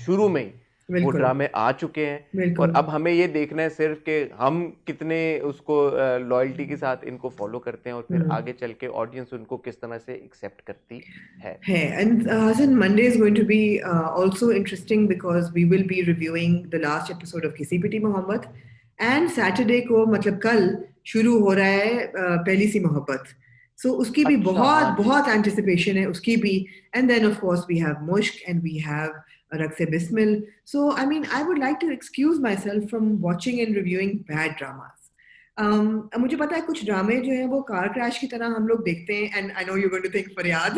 शुरू में ही वो ड्रामे आ चुके हैं, और अब हमें ये देखना है सिर्फ कि हम कितने उसको लॉयल्टी के साथ इनको फॉलो करते हैं, और फिर आगे चल के ऑडियंस उनको किस तरह से एक्सेप्ट करती है। And Hassan, Monday is going to be also interesting because we will be reviewing the last episode of Kisi Piti Mohammed, and Saturday को मतलब कल शुरू हो रहा है पहली सी मोहब्बत। So उसकी भी बहुत anticipation है उसकी भी, and then of course we have Mushk and we have Rakse Bismil. So I mean I would like to excuse myself from watching and reviewing bad dramas. मुझे पता है कुछ ड्रामे जो हैं वो कार क्रैश की तरह हम लोग देखते हैं, and I know you going to think Fariyad.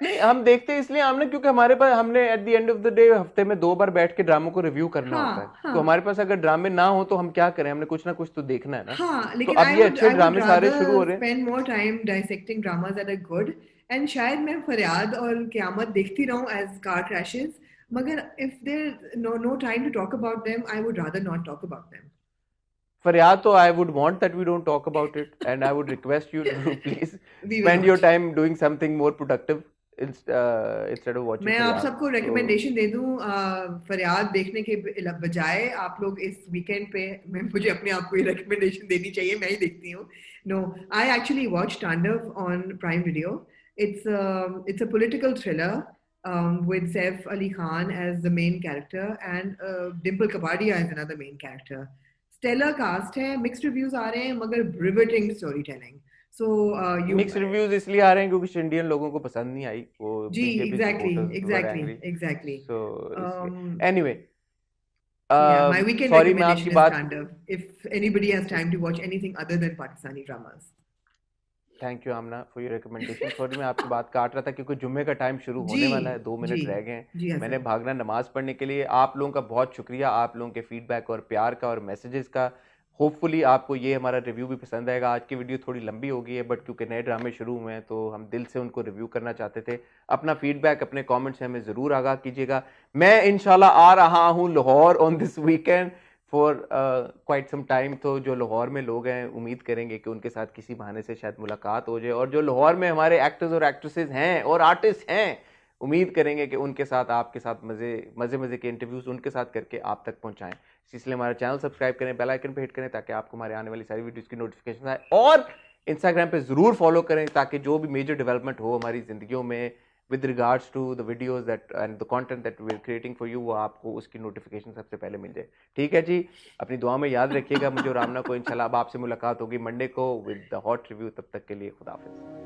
नहीं, हम देखते हैं इसलिए हमने, क्योंकि हमारे पास, हमने at the end of the day हफ्ते में 2 बार बैठ के ड्रामों को रिव्यू करना होता है, तो हमारे पास अगर ड्रामे ना हो तो हम क्या करें, हमने कुछ ना कुछ तो देखना है ना। लेकिन तो अब ये अच्छे ड्रामे सारे शुरू हो रहे हैं। Spend more time dissecting dramas that are good, and शायद मैं फरियाद और क़यामत देखती रहूं एज कार क्रैशेस, मगर if there no time to talk about them, I would rather not talk about them. Fariyad तो I would want that we don't talk about it, and I would request you to please spend your time doing something more productive instead of watching मैं फरियाद। आप सबको recommendation दे दूं फरियाद देखने के बजाय आप लोग इस वीकेंड पे, मुझे अपने आप को ये रिकमेंडेशन देनी चाहिए, मैं ही देखती हूँ। नो, आई एक्चुअली वॉच तांडव on prime video. it's a political thriller with Saif Ali Khan as the main character and Dimple Kapadia as another main character. Stellar cast है, mixed reviews आ रहे हैं, मगर riveting storytelling. So mix reviews इसलिए आ रहे हैं क्योंकि Indian लोगों को पसंद नहीं आई वो BJP exactly. So anyway, yeah, my weekend sorry मैं recommendation आपकी is बात, Tandav. If anybody has time to watch anything other than Pakistani dramas. Thank you Amna for your recommendation. Sorry मैं आपकी बात काट रहा था क्योंकि जुम्मे का टाइम शुरू होने वाला है, 2 मिनट रह गए हैं, मैंने भागना नमाज पढ़ने के लिए। आप लोगों का बहुत शुक्रिया, आप लोगों के फीडबैक और प्यार का और मैसेजेस का। होपफुली आपको ये हमारा रिव्यू भी पसंद आएगा। आज की वीडियो थोड़ी लंबी हो गई है, बट क्योंकि नए ड्रामे शुरू हुए हैं तो हम दिल से उनको रिव्यू करना चाहते थे। अपना फीडबैक अपने कमेंट्स से हमें ज़रूर आगाह कीजिएगा। मैं इंशाल्लाह आ रहा हूँ Lahore on this weekend for quite some time, तो जो लाहौर में लोग हैं उम्मीद करेंगे कि उनके साथ किसी बहाने से शायद मुलाकात हो जाए, और जो लाहौर में हमारे एक्टर्स और एक्ट्रेसेस हैं और आर्टिस्ट हैं, उम्मीद करेंगे कि उनके साथ, आपके साथ मज़े के इंटरव्यूज़ उनके साथ करके आप तक पहुंचाएं। इसलिए हमारा चैनल सब्सक्राइब करें, बेल आइकन पे हिट करें ताकि आपको हमारे आने वाली सारी वीडियोज़ की नोटिफिकेशन आए, और इंस्टाग्राम पे ज़रूर फॉलो करें ताकि जो भी मेजर डेवलपमेंट हो हमारी ज़िंदगियों में with regards to the videos that and the content that we're creating for you, वो आपको उसकी नोटिफिकेशन सबसे पहले मिल जाए। ठीक है जी, अपनी दुआ में याद रखिएगा मुझे और आमना को। इंशाल्लाह अब आपसे मुलाकात होगी मंडे को विद द हॉट रिव्यू। तब तक के लिए खुदा हाफिज़।